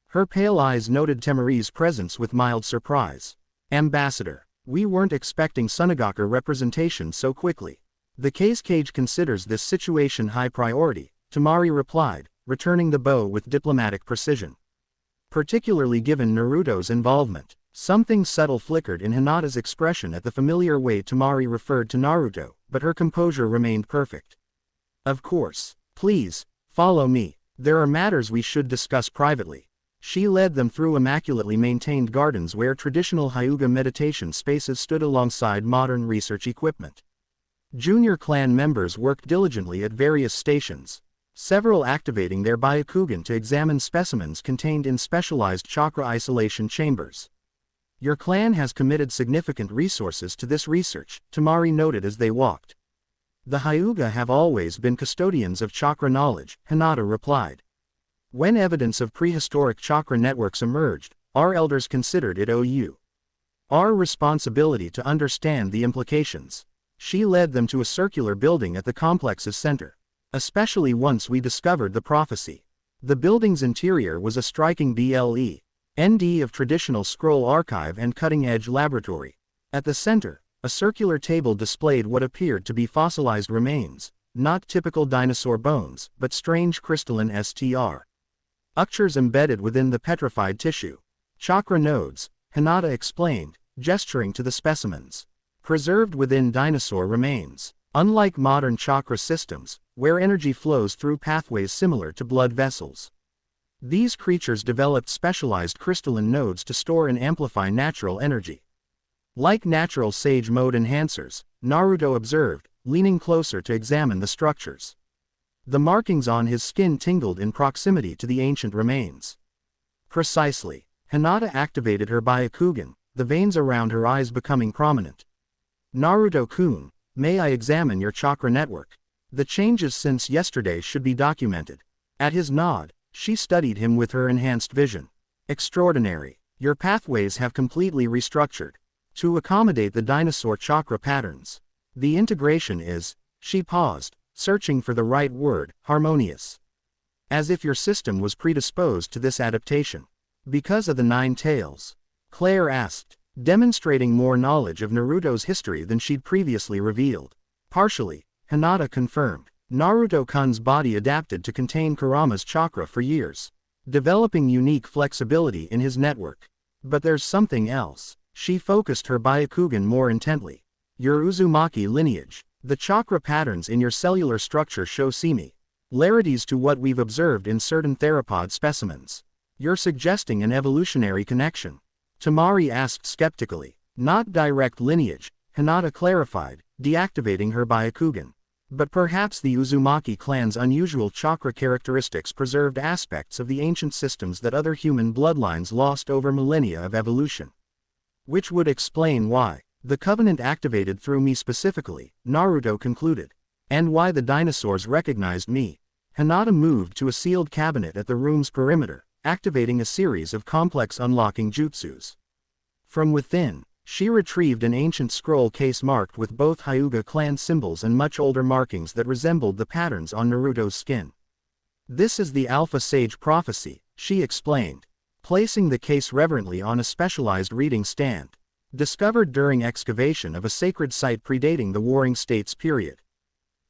Her pale eyes noted Temari's presence with mild surprise. "Ambassador, we weren't expecting Sunagaka representation so quickly. The case cage considers this situation high priority," Tamari replied, returning the bow with diplomatic precision. Particularly given Naruto's involvement. Something subtle flickered in Hinata's expression at the familiar way Tamari referred to Naruto, but her composure remained perfect. "Of course. Please, follow me. There are matters we should discuss privately." She led them through immaculately maintained gardens where traditional Hyuga meditation spaces stood alongside modern research equipment. Junior clan members worked diligently at various stations, several activating their Byakugan to examine specimens contained in specialized chakra isolation chambers. "Your clan has committed significant resources to this research," Tamari noted as they walked. "The Hyuga have always been custodians of chakra knowledge," Hinata replied. "When evidence of prehistoric chakra networks emerged, our elders considered it our responsibility to understand the implications." She led them to a circular building at the complex's center. "Especially once we discovered the prophecy." The building's interior was a striking blend of traditional scroll archive and cutting-edge laboratory. At the center, a circular table displayed what appeared to be fossilized remains, not typical dinosaur bones, but strange crystalline structures embedded within the petrified tissue. "Chakra nodes," Hinata explained, gesturing to the specimens. "Preserved within dinosaur remains. Unlike modern chakra systems, where energy flows through pathways similar to blood vessels, these creatures developed specialized crystalline nodes to store and amplify natural energy. Like natural sage mode enhancers," Naruto observed, leaning closer to examine the structures. The markings on his skin tingled in proximity to the ancient remains. "Precisely." Hinata activated her Byakugan, the veins around her eyes becoming prominent. "Naruto-kun, may I examine your chakra network? The changes since yesterday should be documented." At his nod, she studied him with her enhanced vision. "Extraordinary. Your pathways have completely restructured to accommodate the dinosaur chakra patterns. The integration is," she paused, searching for the right word, "harmonious. As if your system was predisposed to this adaptation." "Because of the 9 tails?" Claire asked, demonstrating more knowledge of Naruto's history than she'd previously revealed. "Partially," Hinata confirmed. "Naruto-kun's body adapted to contain Kurama's chakra for years, developing unique flexibility in his network. But there's something else." She focused her Byakugan more intently. "Your Uzumaki lineage. The chakra patterns in your cellular structure show similarities to what we've observed in certain theropod specimens. You're suggesting an evolutionary connection?" Tamari asked skeptically. "Not direct lineage," Hinata clarified, deactivating her Byakugan. But perhaps the Uzumaki clan's unusual chakra characteristics preserved aspects of the ancient systems that other human bloodlines lost over millennia of evolution. Which would explain why the covenant activated through me specifically, Naruto concluded. And why the dinosaurs recognized me. Hinata moved to a sealed cabinet at the room's perimeter, activating a series of complex unlocking jutsus. From within, she retrieved an ancient scroll case marked with both Hyuga clan symbols and much older markings that resembled the patterns on Naruto's skin. This is the Alpha Sage Prophecy, she explained, placing the case reverently on a specialized reading stand. Discovered during excavation of a sacred site predating the Warring States period.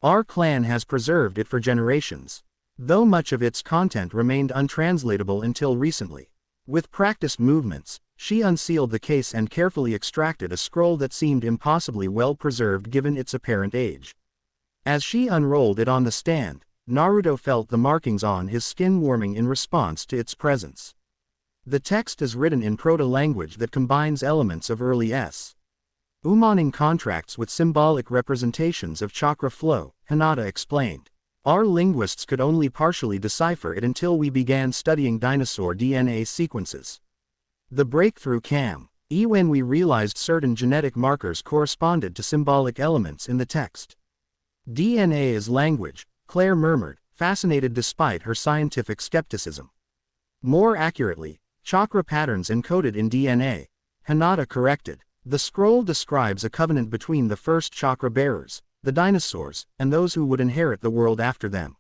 Our clan has preserved it for generations, though much of its content remained untranslatable until recently. With practiced movements, she unsealed the case and carefully extracted a scroll that seemed impossibly well preserved given its apparent age. As she unrolled it on the stand, Naruto felt the markings on his skin warming in response to its presence. The text is written in proto-language that combines elements of early Umaning contracts with symbolic representations of chakra flow, Hinata explained. Our linguists could only partially decipher it until we began studying dinosaur DNA sequences. The breakthrough came when we realized certain genetic markers corresponded to symbolic elements in the text. DNA is language, Claire murmured, fascinated despite her scientific skepticism. More accurately, chakra patterns encoded in DNA, Hinata corrected. The scroll describes a covenant between the first chakra bearers, the dinosaurs, and those who would inherit the world after them.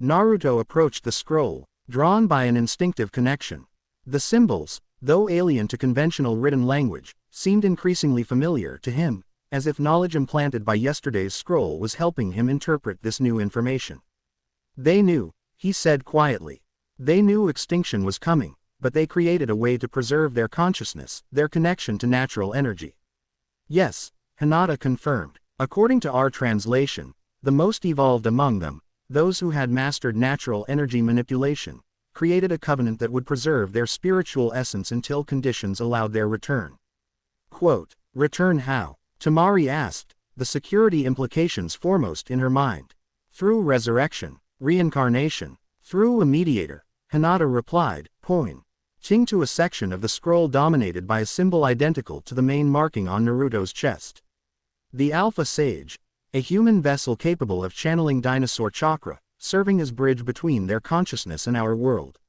Naruto approached the scroll, drawn by an instinctive connection. The symbols, though alien to conventional written language, seemed increasingly familiar to him, as if knowledge implanted by yesterday's scroll was helping him interpret this new information. They knew, he said quietly. They knew extinction was coming, but they created a way to preserve their consciousness, their connection to natural energy. Yes, Hinata confirmed. According to our translation, the most evolved among them, those who had mastered natural energy manipulation, created a covenant that would preserve their spiritual essence until conditions allowed their return. Quote, return how? Tamari asked, the security implications foremost in her mind. Through resurrection, reincarnation, through a mediator, Hinata replied, pointing to a section of the scroll dominated by a symbol identical to the main marking on Naruto's chest. The Alpha Sage, a human vessel capable of channeling dinosaur chakra, serving as bridge between their consciousness and our world.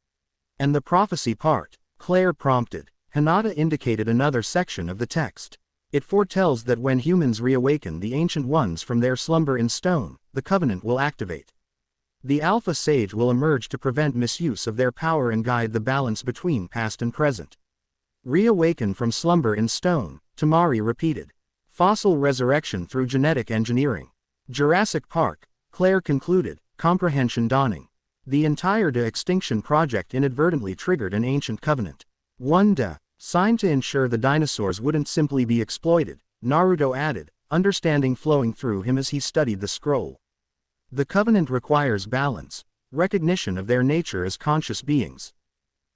And the prophecy part, Claire prompted. Hinata indicated another section of the text. It foretells that when humans reawaken the ancient ones from their slumber in stone, the covenant will activate. The Alpha Sage will emerge to prevent misuse of their power and guide the balance between past and present. Reawaken from slumber in stone, Tamari repeated. Fossil resurrection through genetic engineering. Jurassic Park, Claire concluded, comprehension dawning. The entire de-extinction project inadvertently triggered an ancient covenant. One signed to ensure the dinosaurs wouldn't simply be exploited, Naruto added, understanding flowing through him as he studied the scroll. The covenant requires balance, recognition of their nature as conscious beings.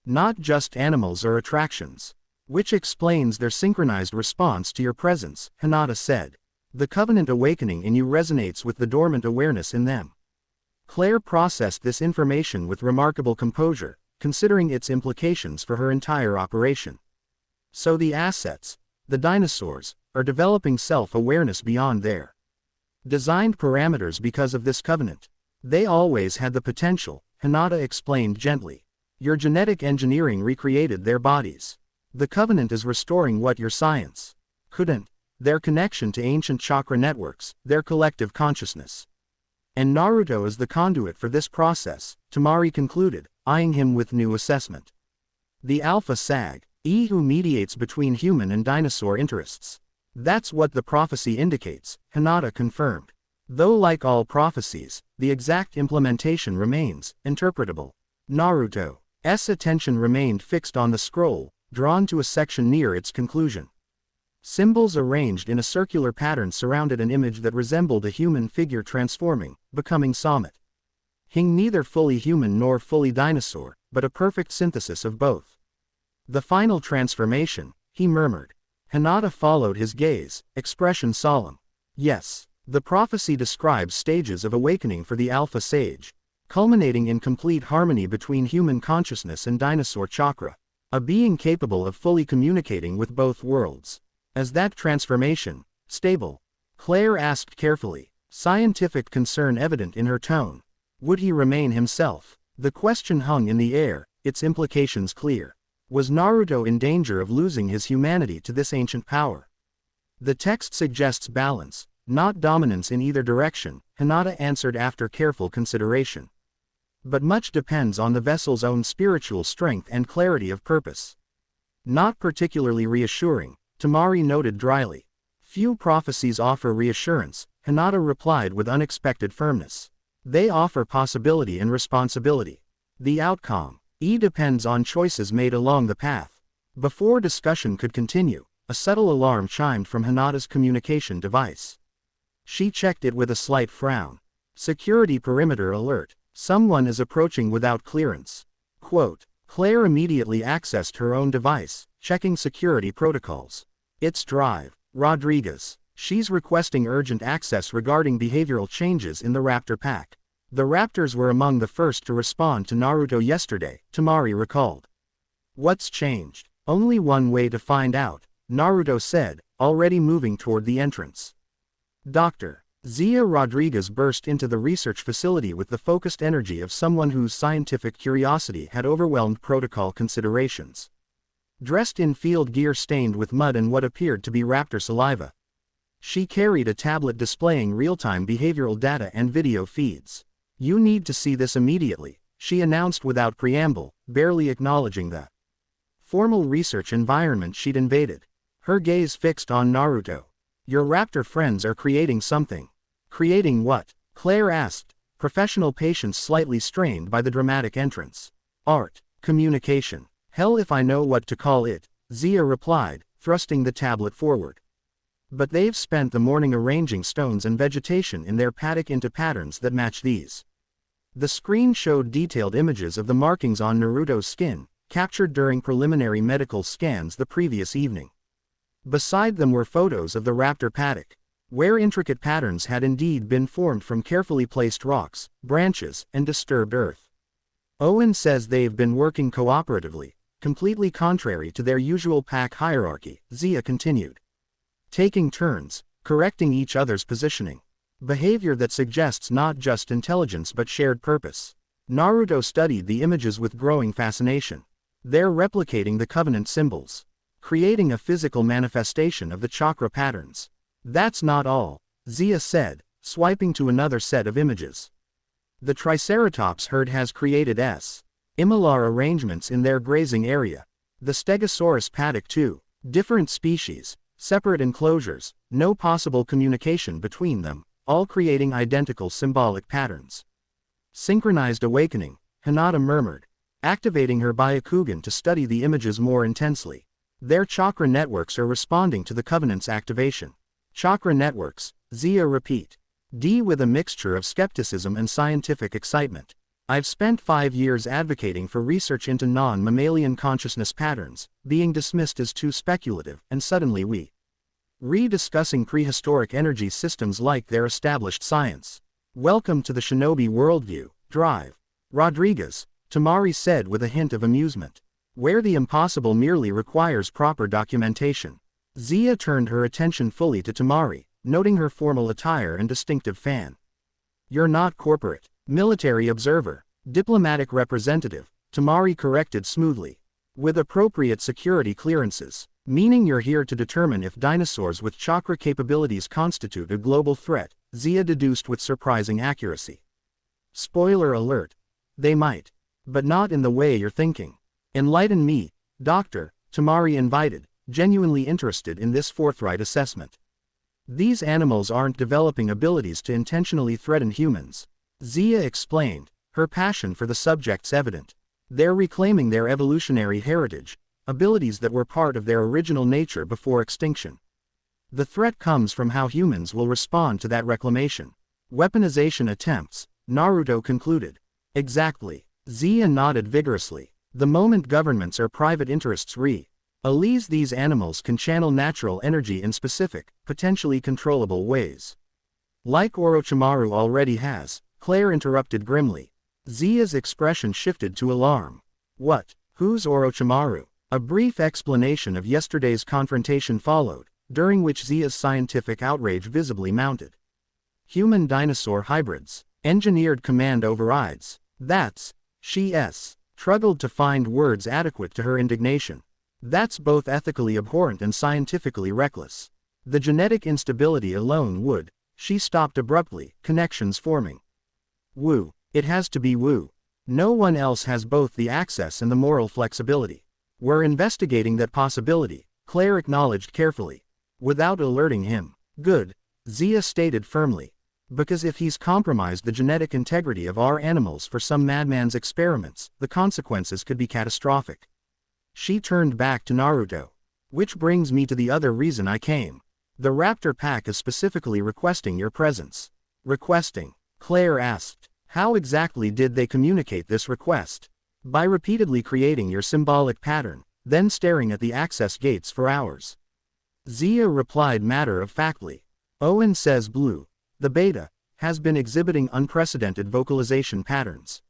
Not just animals or attractions. Which explains their synchronized response to your presence, Hinata said. The covenant awakening in you resonates with the dormant awareness in them. Claire processed this information with remarkable composure, considering its implications for her entire operation. So the assets, the dinosaurs, are developing self-awareness beyond their designed parameters because of this covenant. They always had the potential, Hinata explained gently. Your genetic engineering recreated their bodies. The covenant is restoring what your science couldn't, their connection to ancient chakra networks, their collective consciousness. And Naruto is the conduit for this process, Tamari concluded, eyeing him with new assessment. The Alpha Sag, who mediates between human and dinosaur interests. That's what the prophecy indicates, Hinata confirmed. Though like all prophecies, the exact implementation remains interpretable. Naruto's attention remained fixed on the scroll, drawn to a section near its conclusion. Symbols arranged in a circular pattern surrounded an image that resembled a human figure transforming, becoming Samet. Hing neither fully human nor fully dinosaur, but a perfect synthesis of both. The final transformation, he murmured. Hinata followed his gaze, expression solemn. Yes, The prophecy describes stages of awakening for the Alpha Sage, culminating in complete harmony between human consciousness and dinosaur chakra, a being capable of fully communicating with both worlds. Is that transformation stable? Claire asked carefully, scientific concern evident in her tone. Would he remain himself? The question hung in the air, its implications clear. Was Naruto in danger of losing his humanity to this ancient power? The text suggests balance, not dominance in either direction, Hinata answered after careful consideration. But much depends on the vessel's own spiritual strength and clarity of purpose. Not particularly reassuring, Tamari noted dryly. Few prophecies offer reassurance, Hinata replied with unexpected firmness. They offer possibility and responsibility. The outcome depends on choices made along the path. Before discussion could continue, a subtle alarm chimed from Hinata's communication device. She checked it with a slight frown. Security perimeter alert. Someone is approaching without clearance. Quote, Claire immediately accessed her own device, checking security protocols. It's Drive. Rodriguez. She's requesting urgent access regarding behavioral changes in the Raptor pack. The Raptors were among the first to respond to Naruto yesterday, Tamari recalled. What's changed? Only one way to find out, Naruto said, already moving toward the entrance. Dr. Zia Rodriguez burst into the research facility with the focused energy of someone whose scientific curiosity had overwhelmed protocol considerations. Dressed in field gear stained with mud and what appeared to be raptor saliva, she carried a tablet displaying real-time behavioral data and video feeds. You need to see this immediately, she announced without preamble, barely acknowledging the formal research environment she'd invaded. Her gaze fixed on Naruto. Your raptor friends are creating something. Creating what? Claire asked, professional patience slightly strained by the dramatic entrance. Art. Communication. Hell if I know what to call it, Zia replied, thrusting the tablet forward. But they've spent the morning arranging stones and vegetation in their paddock into patterns that match these. The screen showed detailed images of the markings on Naruto's skin, captured during preliminary medical scans the previous evening. Beside them were photos of the raptor paddock, where intricate patterns had indeed been formed from carefully placed rocks, branches, and disturbed earth. Owen says they've been working cooperatively, completely contrary to their usual pack hierarchy, Zia continued. Taking turns, correcting each other's positioning. Behavior that suggests not just intelligence but shared purpose. Naruto studied the images with growing fascination. They're replicating the covenant symbols, creating a physical manifestation of the chakra patterns. That's not all, Zia said, swiping to another set of images. The Triceratops herd has created Imalar arrangements in their grazing area. The Stegosaurus paddock too. Different species, separate enclosures, no possible communication between them, all creating identical symbolic patterns. Synchronized awakening, Hinata murmured, activating her Byakugan to study the images more intensely. Their chakra networks are responding to the covenant's activation. Chakra networks, Zia repeat. D with a mixture of skepticism and scientific excitement. I've spent 5 years advocating for research into non-mammalian consciousness patterns, being dismissed as too speculative, and suddenly we rediscussing prehistoric energy systems like their established science. Welcome to the shinobi worldview, Drive. Rodriguez, Tamari said with a hint of amusement. Where the impossible merely requires proper documentation. Zia turned her attention fully to Tamari, noting her formal attire and distinctive fan. You're not corporate, military observer, diplomatic representative, Tamari corrected smoothly. With appropriate security clearances, meaning you're here to determine if dinosaurs with chakra capabilities constitute a global threat, Zia deduced with surprising accuracy. Spoiler alert. They might. But not in the way you're thinking. Enlighten me, Doctor, Tamari invited, genuinely interested in this forthright assessment. These animals aren't developing abilities to intentionally threaten humans. Zia explained, her passion for the subject's evident. They're reclaiming their evolutionary heritage, abilities that were part of their original nature before extinction. The threat comes from how humans will respond to that reclamation. Weaponization attempts, Naruto concluded. Exactly. Zia nodded vigorously. The moment governments or private interests release these animals can channel natural energy in specific, potentially controllable ways. Like Orochimaru already has, Claire interrupted grimly. Zia's expression shifted to alarm. What? Who's Orochimaru? A brief explanation of yesterday's confrontation followed, during which Zia's scientific outrage visibly mounted. Human-dinosaur hybrids. Engineered command overrides. That's, struggled to find words adequate to her indignation. That's both ethically abhorrent and scientifically reckless. The genetic instability alone would. She stopped abruptly, connections forming. Wu. It has to be Wu. No one else has both the access and the moral flexibility. We're investigating that possibility, Claire acknowledged carefully. Without alerting him. Good. Zia stated firmly. Because if he's compromised the genetic integrity of our animals for some madman's experiments, the consequences could be catastrophic. She turned back to Naruto. Which brings me to the other reason I came. The raptor pack is specifically requesting your presence. Requesting? Claire asked. How exactly did they communicate this request? By repeatedly creating your symbolic pattern, then staring at the access gates for hours. Zia replied matter-of-factly. Owen says Blue, the beta, has been exhibiting unprecedented vocalization patterns.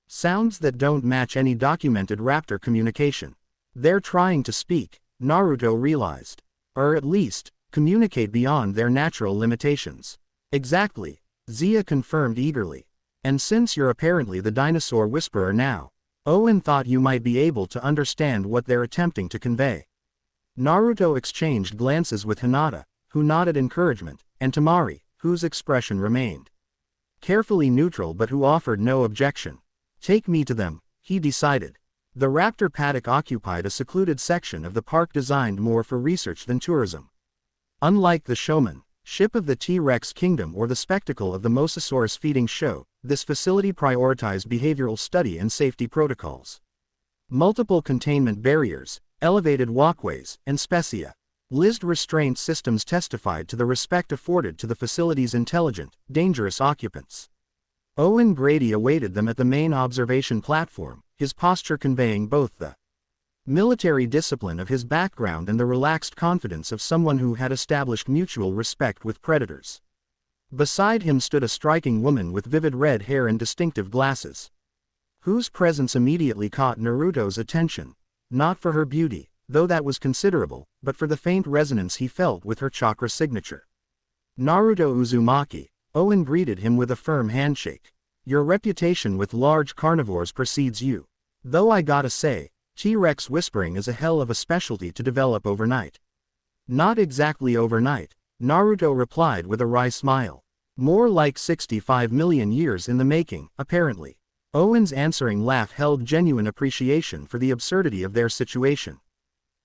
Sounds that don't match any documented raptor communication. They're trying to speak, Naruto realized. Or at least, communicate beyond their natural limitations. Exactly, Zia confirmed eagerly. And since you're apparently the dinosaur whisperer now, Owen thought you might be able to understand what they're attempting to convey. Naruto exchanged glances with Hinata, who nodded encouragement, and Tamari, whose expression remained carefully neutral but who offered no objection. Take me to them, he decided. The raptor paddock occupied a secluded section of the park designed more for research than tourism. Unlike the Showman, ship of the T-Rex Kingdom or the spectacle of the Mosasaurus feeding show, this facility prioritized behavioral study and safety protocols. Multiple containment barriers, elevated walkways, and specialized restraint systems testified to the respect afforded to the facility's intelligent, dangerous occupants. Owen Grady awaited them at the main observation platform, his posture conveying both the military discipline of his background and the relaxed confidence of someone who had established mutual respect with predators. Beside him stood a striking woman with vivid red hair and distinctive glasses, whose presence immediately caught Naruto's attention, not for her beauty, though that was considerable, but for the faint resonance he felt with her chakra signature. Naruto Uzumaki, Owen greeted him with a firm handshake. Your reputation with large carnivores precedes you. Though I gotta say, T-Rex whispering is a hell of a specialty to develop overnight. Not exactly overnight, Naruto replied with a wry smile. More like 65 million years in the making, apparently. Owen's answering laugh held genuine appreciation for the absurdity of their situation.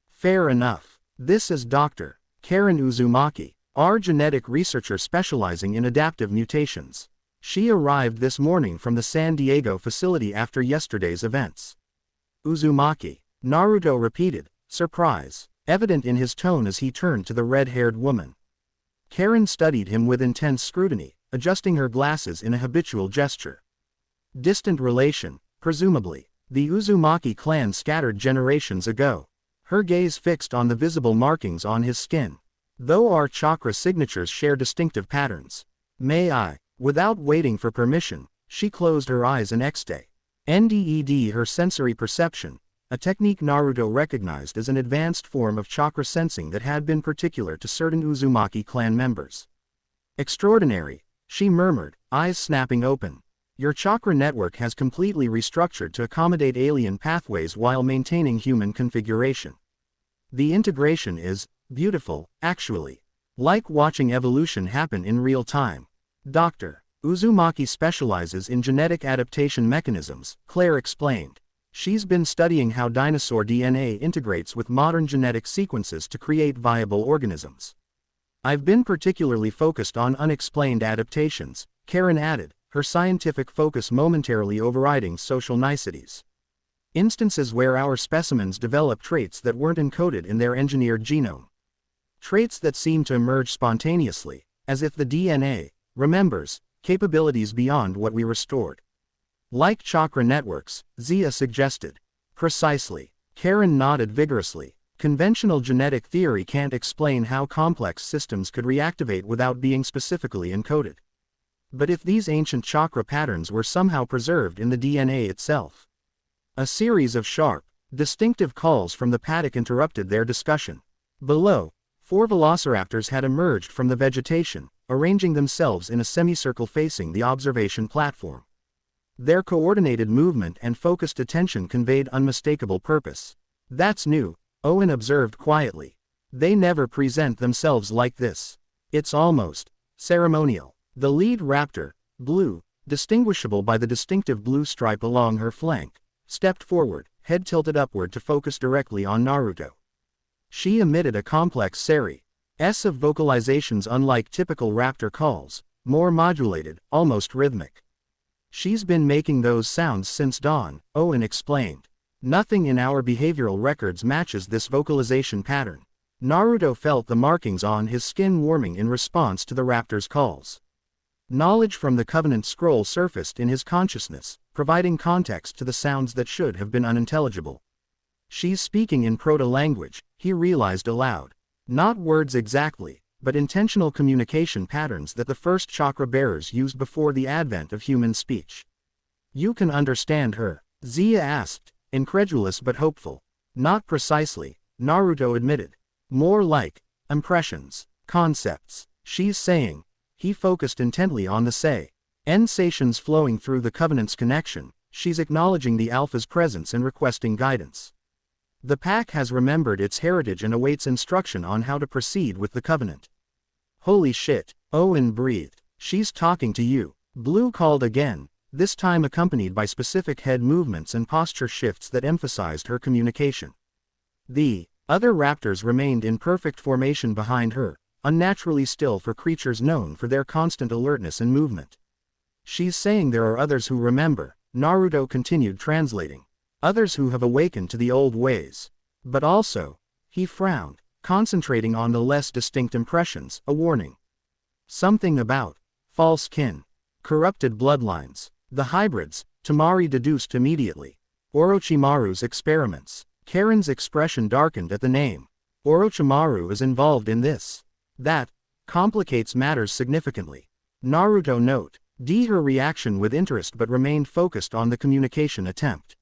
Fair enough. This is Dr. Karen Uzumaki, our genetic researcher specializing in adaptive mutations. She arrived this morning from the San Diego facility after yesterday's events. Uzumaki, Naruto repeated, surprise, evident in his tone as he turned to the red-haired woman. Karen studied him with intense scrutiny, adjusting her glasses in a habitual gesture. Distant relation, presumably. The Uzumaki clan scattered generations ago. Her gaze fixed on the visible markings on his skin. Though our chakra signatures share distinctive patterns. May I? Without waiting for permission, she closed her eyes and NDED her sensory perception, a technique Naruto recognized as an advanced form of chakra sensing that had been particular to certain Uzumaki clan members. Extraordinary, she murmured, eyes snapping open. Your chakra network has completely restructured to accommodate alien pathways while maintaining human configuration. The integration is beautiful, actually. Like watching evolution happen in real time. Dr. Uzumaki specializes in genetic adaptation mechanisms, Claire explained. She's been studying how dinosaur DNA integrates with modern genetic sequences to create viable organisms. I've been particularly focused on unexplained adaptations, Karen added, her scientific focus momentarily overriding social niceties. Instances where our specimens develop traits that weren't encoded in their engineered genome. Traits that seem to emerge spontaneously, as if the DNA remembers capabilities beyond what we restored. Like chakra networks, Zia suggested. Precisely. Karen nodded vigorously, Conventional genetic theory can't explain how complex systems could reactivate without being specifically encoded. But if these ancient chakra patterns were somehow preserved in the DNA itself. A series of sharp, distinctive calls from the paddock interrupted their discussion. Below, 4 velociraptors had emerged from the vegetation, arranging themselves in a semicircle facing the observation platform. Their coordinated movement and focused attention conveyed unmistakable purpose. "That's new," Owen observed quietly. "They never present themselves like this. It's almost ceremonial." The lead raptor, Blue, distinguishable by the distinctive blue stripe along her flank, stepped forward, head tilted upward to focus directly on Naruto. She emitted a complex series of vocalizations unlike typical raptor calls, more modulated, almost rhythmic. "She's been making those sounds since dawn," Owen explained. "Nothing in our behavioral records matches this vocalization pattern." Naruto felt the markings on his skin warming in response to the raptor's calls. Knowledge from the Covenant scroll surfaced in his consciousness, providing context to the sounds that should have been unintelligible. "She's speaking in proto-language," he realized aloud. Not words exactly, but intentional communication patterns that the first chakra bearers used before the advent of human speech. "You can understand her?" Zia asked, incredulous but hopeful. "Not precisely," Naruto admitted. "More like impressions, concepts. She's saying." He focused intently on the sensations flowing through the Covenant's connection. "She's acknowledging the Alpha's presence and requesting guidance. The pack has remembered its heritage and awaits instruction on how to proceed with the Covenant." "Holy shit," Owen breathed. "She's talking to you." Blue called again, this time accompanied by specific head movements and posture shifts that emphasized her communication. The other raptors remained in perfect formation behind her, unnaturally still for creatures known for their constant alertness and movement. "She's saying there are others who remember," Naruto continued translating. "Others who have awakened to the old ways. But also," he frowned, concentrating on the less distinct impressions, "a warning. Something about false kin, corrupted bloodlines, the hybrids," Tamari deduced immediately. "Orochimaru's experiments." Karen's expression darkened at the name. "Orochimaru is involved in this. That complicates matters significantly." Naruto note. Her reaction with interest but remained focused on the communication attempt.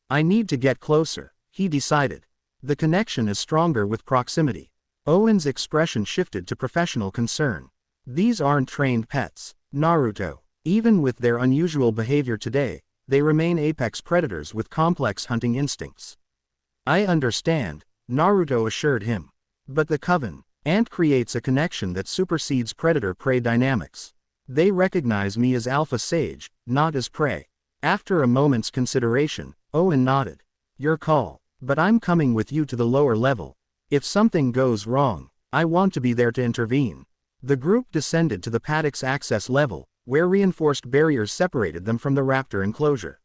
"I need to get closer," he decided. "The connection is stronger with proximity." Owen's expression shifted to professional concern. "These aren't trained pets, Naruto. Even with their unusual behavior today, they remain apex predators with complex hunting instincts." "I understand," Naruto assured him. "But the Covenant creates a connection that supersedes predator-prey dynamics. They recognize me as Alpha Sage, not as prey." After a moment's consideration, Owen nodded. "Your call. But I'm coming with you to the lower level. If something goes wrong, I want to be there to intervene." The group descended to the paddock's access level, where reinforced barriers separated them from the raptor enclosure.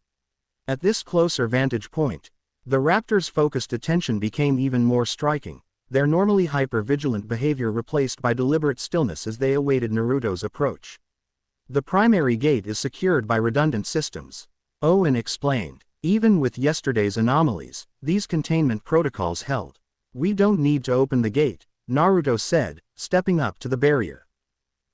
At this closer vantage point, the raptor's focused attention became even more striking, their normally hyper-vigilant behavior replaced by deliberate stillness as they awaited Naruto's approach. "The primary gate is secured by redundant systems," Owen explained. "Even with yesterday's anomalies, these containment protocols held. We don't need to open the gate," Naruto said, stepping up to the barrier.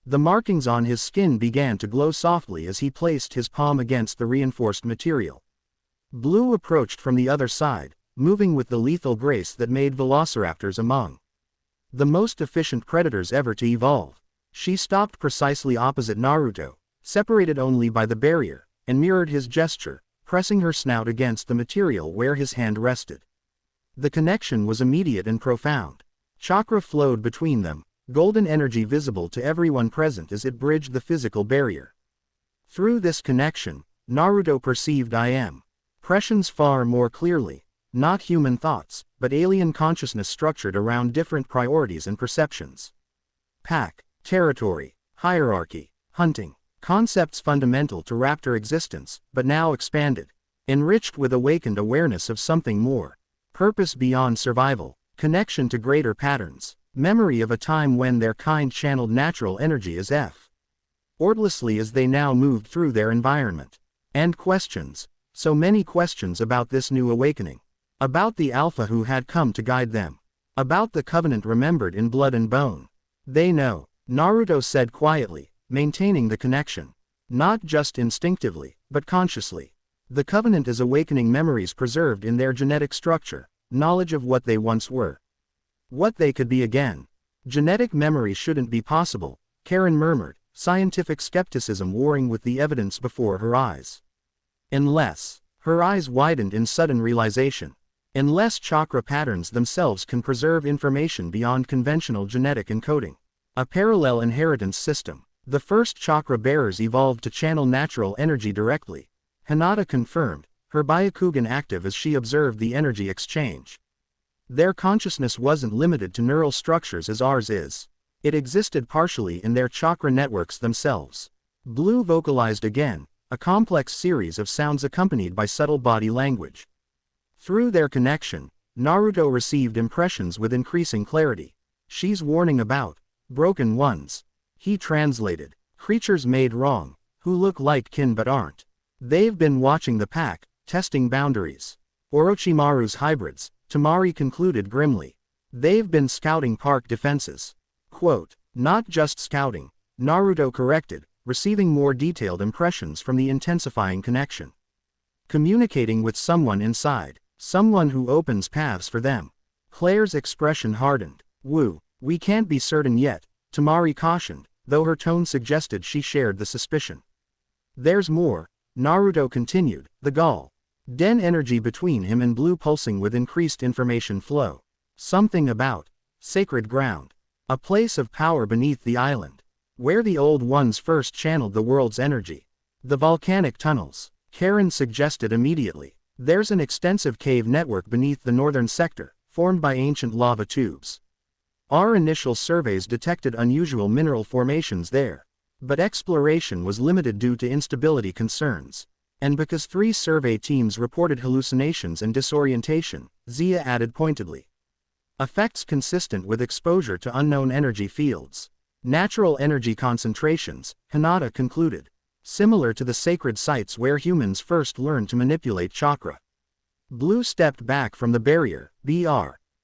The markings on his skin began to glow softly as he placed his palm against the reinforced material. Blue approached from the other side, moving with the lethal grace that made velociraptors among the most efficient predators ever to evolve. She stopped precisely opposite Naruto, separated only by the barrier, and mirrored his gesture, pressing her snout against the material where his hand rested. The connection was immediate and profound. Chakra flowed between them, golden energy visible to everyone present as it bridged the physical barrier. Through this connection, Naruto perceived impressions far more clearly. Not human thoughts, but alien consciousness structured around different priorities and perceptions. Pack, territory, hierarchy, hunting, concepts fundamental to raptor existence, but now expanded, enriched with awakened awareness of something more. Purpose beyond survival, connection to greater patterns, memory of a time when their kind channeled natural energy as effortlessly as they now moved through their environment. And questions, so many questions about this new awakening. About the Alpha who had come to guide them. About the covenant remembered in blood and bone. They know, Naruto said quietly, maintaining the connection. Not just instinctively, but consciously. The covenant is awakening memories preserved in their genetic structure, knowledge of what they once were. What they could be again. Genetic memory shouldn't be possible, Karen murmured, scientific skepticism warring with the evidence before her eyes. Unless, her eyes widened in sudden realization. Unless chakra patterns themselves can preserve information beyond conventional genetic encoding. A parallel inheritance system. The first chakra bearers evolved to channel natural energy directly. Hinata confirmed, her Byakugan active as she observed the energy exchange. Their consciousness wasn't limited to neural structures as ours is. It existed partially in their chakra networks themselves. Blue vocalized again, a complex series of sounds accompanied by subtle body language. Through their connection, Naruto received impressions with increasing clarity. She's warning about broken ones. He translated, creatures made wrong, who look like kin but aren't. They've been watching the pack, testing boundaries. Orochimaru's hybrids, Tamari concluded grimly. They've been scouting park defenses. Quote, not just scouting, Naruto corrected, receiving more detailed impressions from the intensifying connection. Communicating with someone inside, someone who opens paths for them. Claire's expression hardened. Woo, we can't be certain yet, Tamari cautioned, though her tone suggested she shared the suspicion. There's more, Naruto continued, the gall. Den energy between him and Blue pulsing with increased information flow. Something about sacred ground. A place of power beneath the island. Where the old ones first channeled the world's energy. The volcanic tunnels, Karen suggested immediately. There's an extensive cave network beneath the northern sector, formed by ancient lava tubes. Our initial surveys detected unusual mineral formations there. But exploration was limited due to instability concerns. And because 3 survey teams reported hallucinations and disorientation, Zia added pointedly. Effects consistent with exposure to unknown energy fields. Natural energy concentrations, Hinata concluded. Similar to the sacred sites where humans first learned to manipulate chakra. Blue stepped back from the barrier,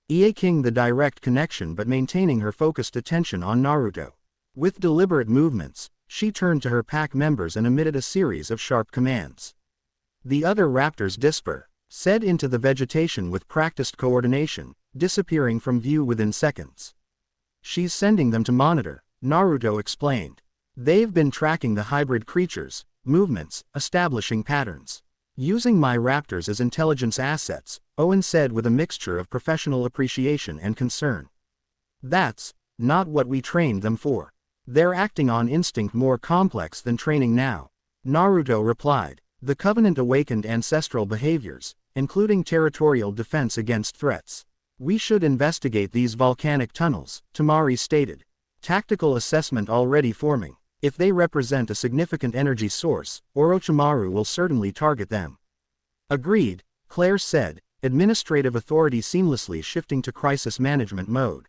eking the direct connection but maintaining her focused attention on Naruto. With deliberate movements, she turned to her pack members and emitted a series of sharp commands. The other raptors said into the vegetation with practiced coordination, disappearing from view within seconds. She's sending them to monitor, Naruto explained. They've been tracking the hybrid creatures' movements, establishing patterns. Using my raptors as intelligence assets, Owen said with a mixture of professional appreciation and concern. That's not what we trained them for. They're acting on instinct more complex than training now. Naruto replied. The Covenant awakened ancestral behaviors, including territorial defense against threats. We should investigate these volcanic tunnels, Tamari stated. Tactical assessment already forming. If they represent a significant energy source, Orochimaru will certainly target them. Agreed, Claire said, administrative authority seamlessly shifting to crisis management mode.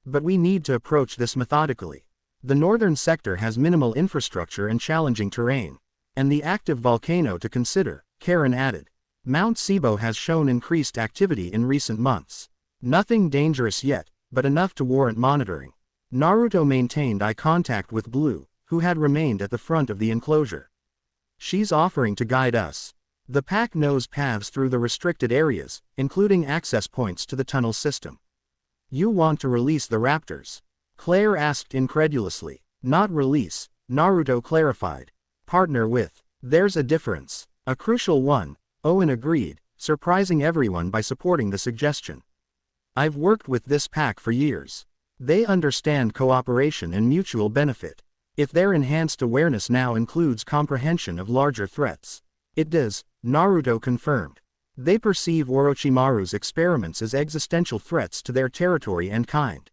But we need to approach this methodically. The northern sector has minimal infrastructure and challenging terrain. And the active volcano to consider, Karen added. Mount Sibo has shown increased activity in recent months. Nothing dangerous yet, but enough to warrant monitoring. Naruto maintained eye contact with Blue, who had remained at the front of the enclosure. She's offering to guide us. The pack knows paths through the restricted areas, including access points to the tunnel system. You want to release the raptors? Claire asked incredulously. Not release, Naruto clarified. Partner with. There's a difference. A crucial one, Owen agreed, surprising everyone by supporting the suggestion. I've worked with this pack for years. They understand cooperation and mutual benefit. If their enhanced awareness now includes comprehension of larger threats. It does, Naruto confirmed. They perceive Orochimaru's experiments as existential threats to their territory and kind.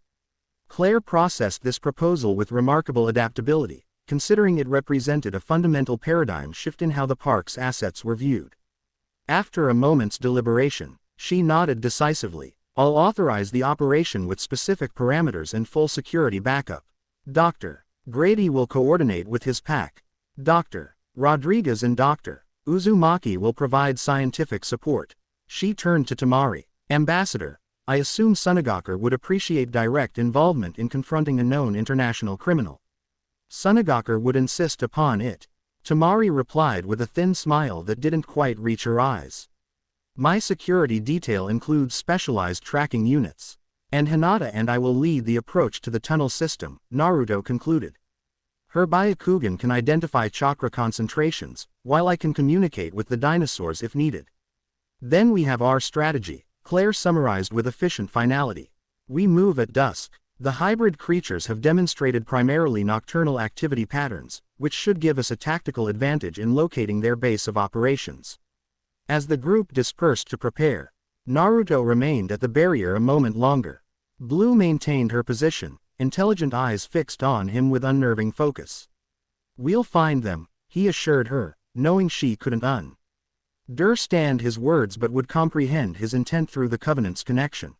Claire processed this proposal with remarkable adaptability, considering it represented a fundamental paradigm shift in how the park's assets were viewed. After a moment's deliberation, she nodded decisively. I'll authorize the operation with specific parameters and full security backup. Dr. Grady will coordinate with his pack. Dr. Rodriguez and Dr. Uzumaki will provide scientific support. She turned to Temari. Ambassador, I assume Sunagaku would appreciate direct involvement in confronting a known international criminal. Sunagaku would insist upon it. Temari replied with a thin smile that didn't quite reach her eyes. My security detail includes specialized tracking units. And Hinata and I will lead the approach to the tunnel system, Naruto concluded. Her Byakugan can identify chakra concentrations, while I can communicate with the dinosaurs if needed. Then we have our strategy, Claire summarized with efficient finality. We move at dusk. The hybrid creatures have demonstrated primarily nocturnal activity patterns, which should give us a tactical advantage in locating their base of operations. As the group dispersed to prepare, Naruto remained at the barrier a moment longer. Blue maintained her position, intelligent eyes fixed on him with unnerving focus. We'll find them, he assured her, knowing she couldn't understand his words but would comprehend his intent through the Covenant's connection.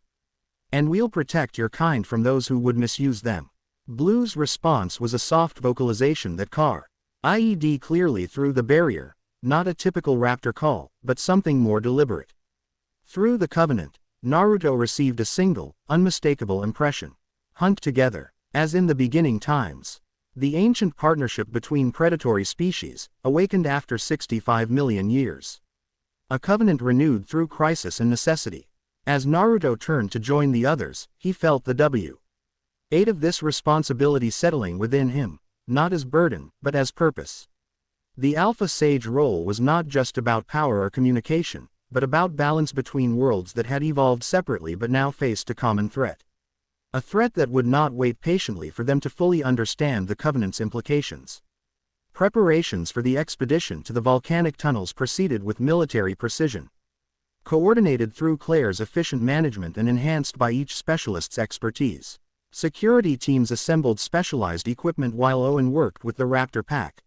And we'll protect your kind from those who would misuse them. Blue's response was a soft vocalization that IED clearly through the barrier, not a typical raptor call, but something more deliberate. Through the Covenant, Naruto received a single, unmistakable impression. Hunt together, as in the beginning times. The ancient partnership between predatory species, awakened after 65 million years. A covenant renewed through crisis and necessity. As Naruto turned to join the others, he felt the weight of this responsibility settling within him, not as burden, but as purpose. The Alpha Sage role was not just about power or communication, but about balance between worlds that had evolved separately but now faced a common threat. A threat that would not wait patiently for them to fully understand the Covenant's implications. Preparations for the expedition to the volcanic tunnels proceeded with military precision. Coordinated through Claire's efficient management and enhanced by each specialist's expertise. Security teams assembled specialized equipment while Owen worked with the Raptor Pack,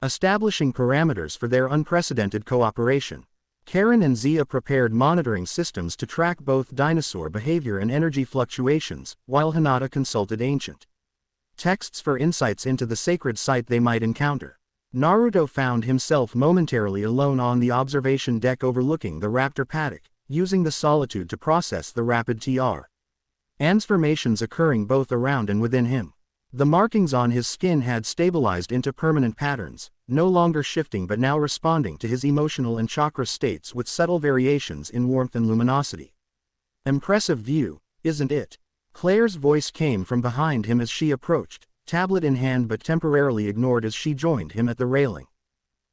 establishing parameters for their unprecedented cooperation. Karen and Zia prepared monitoring systems to track both dinosaur behavior and energy fluctuations, while Hinata consulted ancient texts for insights into the sacred site they might encounter. Naruto found himself momentarily alone on the observation deck overlooking the raptor paddock, using the solitude to process the rapid transformations occurring both around and within him. The markings on his skin had stabilized into permanent patterns, no longer shifting but now responding to his emotional and chakra states with subtle variations in warmth and luminosity. Impressive view, isn't it? Claire's voice came from behind him as she approached, tablet in hand but temporarily ignored as she joined him at the railing.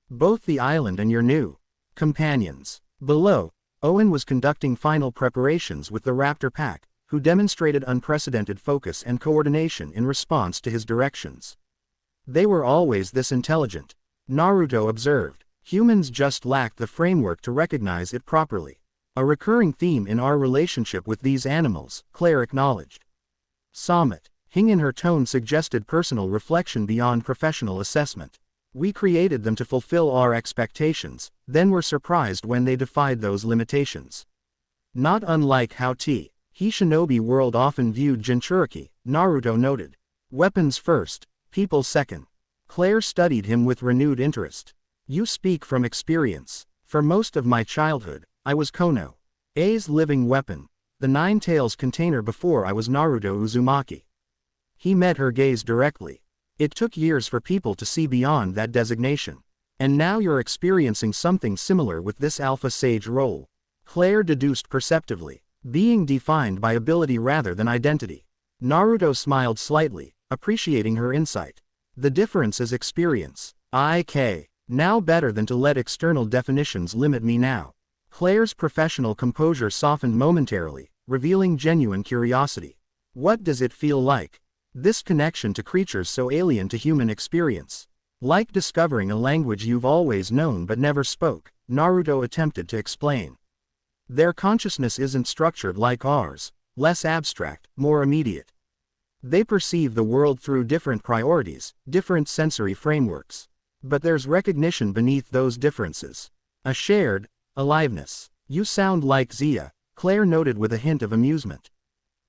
Both the island and your new companions. Below, Owen was conducting final preparations with the Raptor Pack, who demonstrated unprecedented focus and coordination in response to his directions. They were always this intelligent, Naruto observed. Humans just lacked the framework to recognize it properly. A recurring theme in our relationship with these animals, Claire acknowledged. Summit. Hing in her tone suggested personal reflection beyond professional assessment. We created them to fulfill our expectations, then were surprised when they defied those limitations. Not unlike how He Shinobi world often viewed Jinchuriki, Naruto noted. Weapons first, people second. Claire studied him with renewed interest. You speak from experience. For most of my childhood, I was Konoe's living weapon, the Nine Tails container before I was Naruto Uzumaki. He met her gaze directly. It took years for people to see beyond that designation. And now you're experiencing something similar with this Alpha Sage role. Claire deduced perceptively. Being defined by ability rather than identity. Naruto smiled slightly, appreciating her insight. The difference is experience. Now better than to let external definitions limit me now. Claire's professional composure softened momentarily, revealing genuine curiosity. What does it feel like? This connection to creatures so alien to human experience. Like discovering a language you've always known but never spoke, Naruto attempted to explain. Their consciousness isn't structured like ours, less abstract, more immediate. They perceive the world through different priorities, different sensory frameworks. But there's recognition beneath those differences. A shared aliveness. You sound like Zia, Claire noted with a hint of amusement.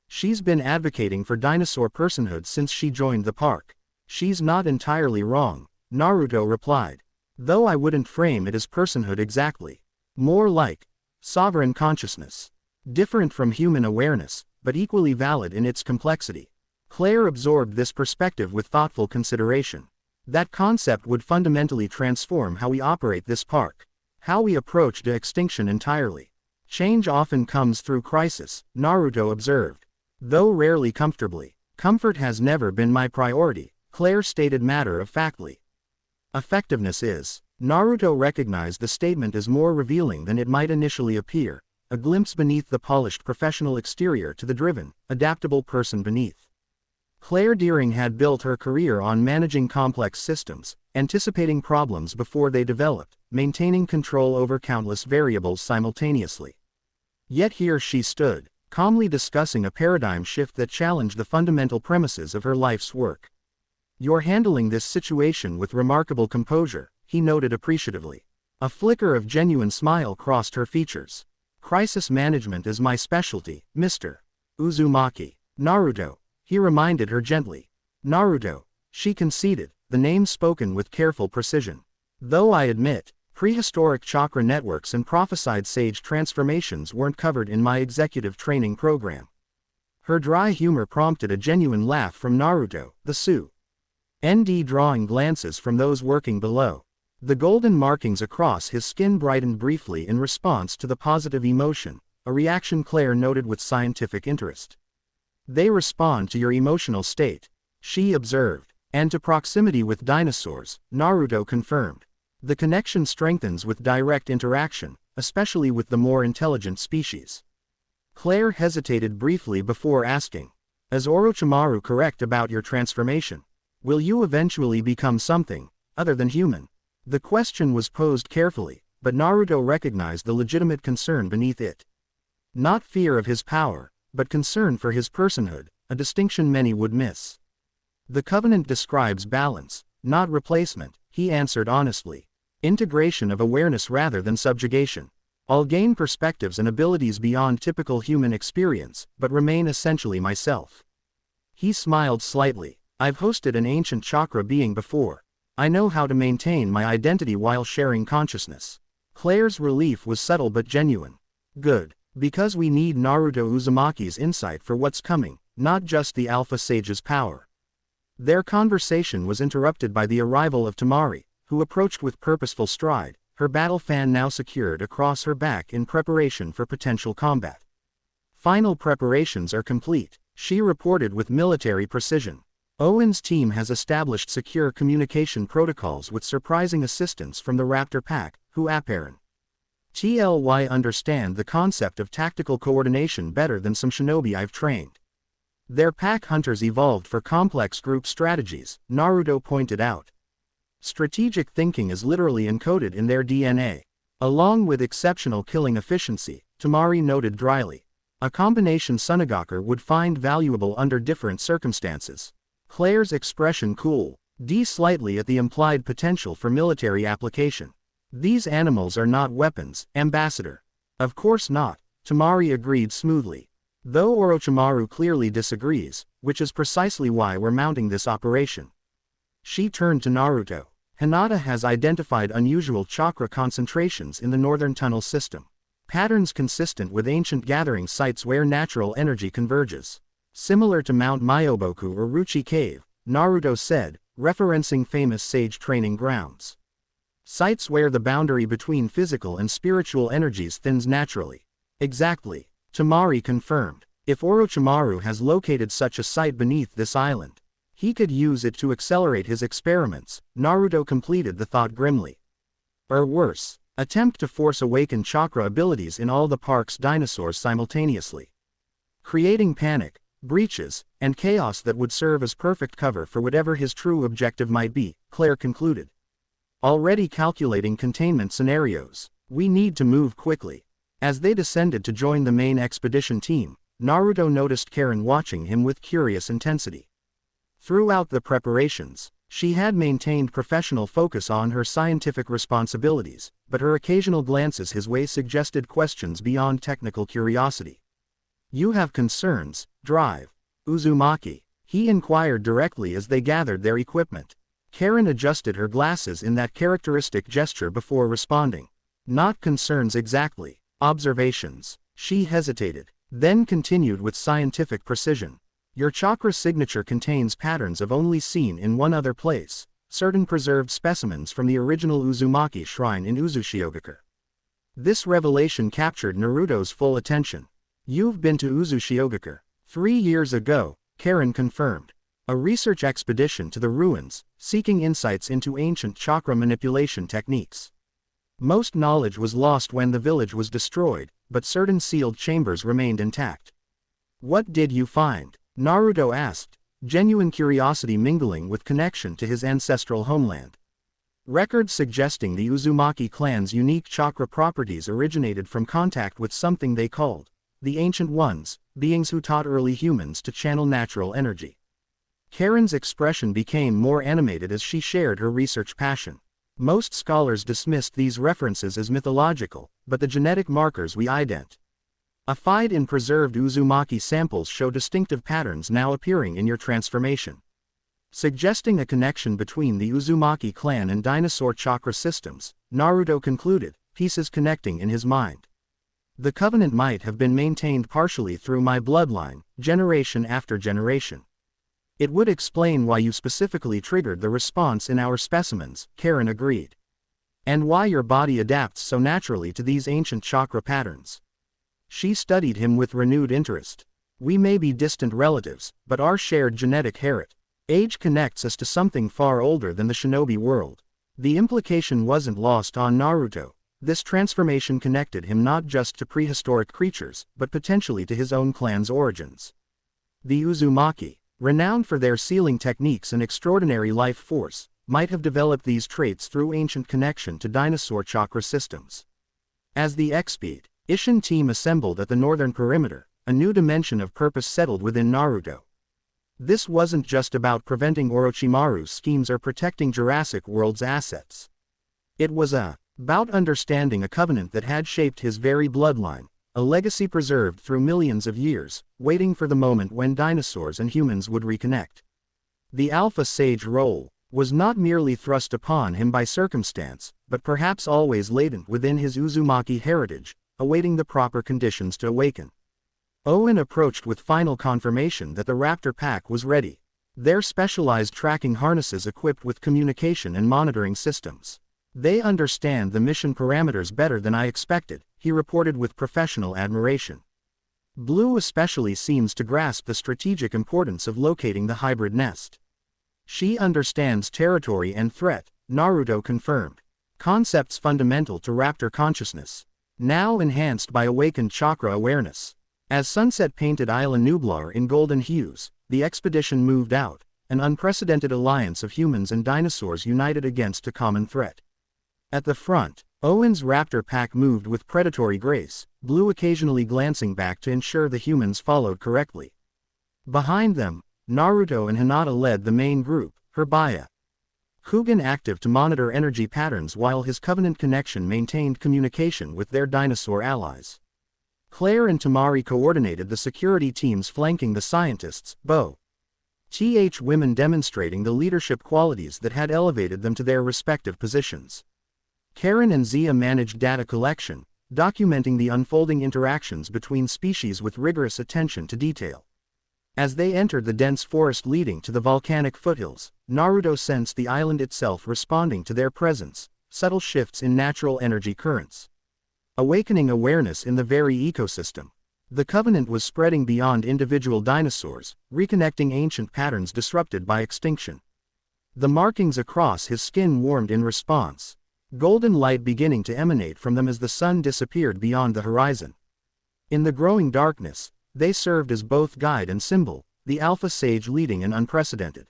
She's been advocating for dinosaur personhood since she joined the park. She's not entirely wrong, Naruto replied. Though I wouldn't frame it as personhood exactly. More like sovereign consciousness. Different from human awareness, but equally valid in its complexity. Claire absorbed this perspective with thoughtful consideration. That concept would fundamentally transform how we operate this park. How we approach the extinction entirely. Change often comes through crisis, Naruto observed. Though rarely comfortably. Comfort has never been my priority, Claire stated matter-of-factly. Effectiveness is. Naruto recognized the statement as more revealing than it might initially appear, a glimpse beneath the polished professional exterior to the driven, adaptable person beneath. Claire Deering had built her career on managing complex systems, anticipating problems before they developed, maintaining control over countless variables simultaneously. Yet here she stood, calmly discussing a paradigm shift that challenged the fundamental premises of her life's work. "You're handling this situation with remarkable composure," he noted appreciatively. A flicker of genuine smile crossed her features. "Crisis management is my specialty, Mr. Uzumaki." "Naruto," he reminded her gently. "Naruto," she conceded, the name spoken with careful precision. "Though I admit, prehistoric chakra networks and prophesied sage transformations weren't covered in my executive training program." Her dry humor prompted a genuine laugh from Naruto, the Su-ND drawing glances from those working below. The golden markings across his skin brightened briefly in response to the positive emotion, a reaction Claire noted with scientific interest. "They respond to your emotional state," she observed, "and to proximity with dinosaurs," Naruto confirmed. "The connection strengthens with direct interaction, especially with the more intelligent species." Claire hesitated briefly before asking, "Is Orochimaru correct about your transformation? Will you eventually become something other than human?" The question was posed carefully, but Naruto recognized the legitimate concern beneath it. Not fear of his power, but concern for his personhood, a distinction many would miss. "The covenant describes balance, not replacement," he answered honestly. "Integration of awareness rather than subjugation. I'll gain perspectives and abilities beyond typical human experience, but remain essentially myself." He smiled slightly. "I've hosted an ancient chakra being before. I know how to maintain my identity while sharing consciousness." Claire's relief was subtle but genuine. "Good. Because we need Naruto Uzumaki's insight for what's coming, not just the Alpha Sage's power." Their conversation was interrupted by the arrival of Temari, who approached with purposeful stride, her battle fan now secured across her back in preparation for potential combat. "Final preparations are complete," she reported with military precision. "Owen's team has established secure communication protocols with surprising assistance from the Raptor Pack, who apparently understand the concept of tactical coordination better than some shinobi I've trained. Their pack hunters evolved for complex group strategies," Naruto pointed out. "Strategic thinking is literally encoded in their DNA. Along with exceptional killing efficiency," Temari noted dryly. "A combination Sunagaker would find valuable under different circumstances." Claire's expression cooled slightly at the implied potential for military application. "These animals are not weapons, Ambassador." "Of course not," Temari agreed smoothly. "Though Orochimaru clearly disagrees, which is precisely why we're mounting this operation." She turned to Naruto. "Hinata has identified unusual chakra concentrations in the northern tunnel system. Patterns consistent with ancient gathering sites where natural energy converges. Similar to Mount Myoboku or Ruchi Cave," Naruto said, referencing famous sage training grounds. "Sites where the boundary between physical and spiritual energies thins naturally." "Exactly," Temari confirmed. "If Orochimaru has located such a site beneath this island, he could use it to accelerate his experiments," Naruto completed the thought grimly. "Or worse, attempt to force awaken chakra abilities in all the park's dinosaurs simultaneously. Creating panic, breaches, and chaos that would serve as perfect cover for whatever his true objective might be," Claire concluded. "Already calculating containment scenarios. We need to move quickly." As they descended to join the main expedition team, Naruto noticed Karen watching him with curious intensity. Throughout the preparations, she had maintained professional focus on her scientific responsibilities, but her occasional glances his way suggested questions beyond technical curiosity. "You have concerns, Drive Uzumaki?" he inquired directly as they gathered their equipment. Karen adjusted her glasses in that characteristic gesture before responding. "Not concerns exactly. Observations. She hesitated, then continued with scientific precision. Your chakra signature contains patterns of only seen in one other place, certain preserved specimens from the original Uzumaki shrine in Uzushiogakure. This revelation captured Naruto's full attention. You've been to Uzushiogakure. 3 years ago, Karen confirmed. A research expedition to the ruins, seeking insights into ancient chakra manipulation techniques. Most knowledge was lost when the village was destroyed, but certain sealed chambers remained intact. What did you find? Naruto asked, genuine curiosity mingling with connection to his ancestral homeland. Records suggesting the Uzumaki clan's unique chakra properties originated from contact with something they called the Ancient Ones, beings who taught early humans to channel natural energy. Karen's expression became more animated as she shared her research passion. Most scholars dismissed these references as mythological, but the genetic markers we identified in preserved Uzumaki samples show distinctive patterns now appearing in your transformation. Suggesting a connection between the Uzumaki clan and dinosaur chakra systems, Naruto concluded, pieces connecting in his mind. The covenant might have been maintained partially through my bloodline, generation after generation. It would explain why you specifically triggered the response in our specimens, Karen agreed. And why your body adapts so naturally to these ancient chakra patterns. She studied him with renewed interest. We may be distant relatives, but our shared genetic heritage connects us to something far older than the shinobi world. The implication wasn't lost on Naruto. This transformation connected him not just to prehistoric creatures, but potentially to his own clan's origins. The Uzumaki, renowned for their sealing techniques and extraordinary life force, might have developed these traits through ancient connection to dinosaur chakra systems. As the expedition team assembled at the northern perimeter, a new dimension of purpose settled within Naruto. This wasn't just about preventing Orochimaru's schemes or protecting Jurassic World's assets. It was about understanding a covenant that had shaped his very bloodline, a legacy preserved through millions of years, waiting for the moment when dinosaurs and humans would reconnect. The Alpha Sage role was not merely thrust upon him by circumstance, but perhaps always latent within his Uzumaki heritage, awaiting the proper conditions to awaken. Owen approached with final confirmation that the Raptor pack was ready. Their specialized tracking harnesses equipped with communication and monitoring systems. They understand the mission parameters better than I expected, he reported with professional admiration. Blue especially seems to grasp the strategic importance of locating the hybrid nest. She understands territory and threat, Naruto confirmed. Concepts fundamental to Raptor consciousness. Now enhanced by awakened chakra awareness. As sunset painted Isla Nublar in golden hues, the expedition moved out, an unprecedented alliance of humans and dinosaurs united against a common threat. At the front, Owen's Raptor pack moved with predatory grace, Blue occasionally glancing back to ensure the humans followed correctly. Behind them, Naruto and Hinata led the main group, Hirbaya Kugan active to monitor energy patterns while his covenant connection maintained communication with their dinosaur allies. Claire and Tamari coordinated the security teams flanking the scientists, women demonstrating the leadership qualities that had elevated them to their respective positions. Karen and Zia managed data collection, documenting the unfolding interactions between species with rigorous attention to detail. As they entered the dense forest leading to the volcanic foothills, Naruto sensed the island itself responding to their presence, subtle shifts in natural energy currents. Awakening awareness in the very ecosystem. The covenant was spreading beyond individual dinosaurs, reconnecting ancient patterns disrupted by extinction. The markings across his skin warmed in response. Golden light beginning to emanate from them as the sun disappeared beyond the horizon. In the growing darkness, they served as both guide and symbol, the Alpha Sage leading an unprecedented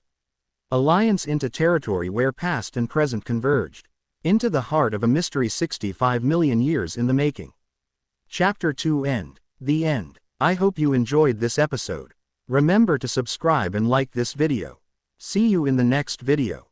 alliance into territory where past and present converged, into the heart of a mystery 65 million years in the making. Chapter 2 End. The end. I hope you enjoyed this episode. Remember to subscribe and like this video. See you in the next video.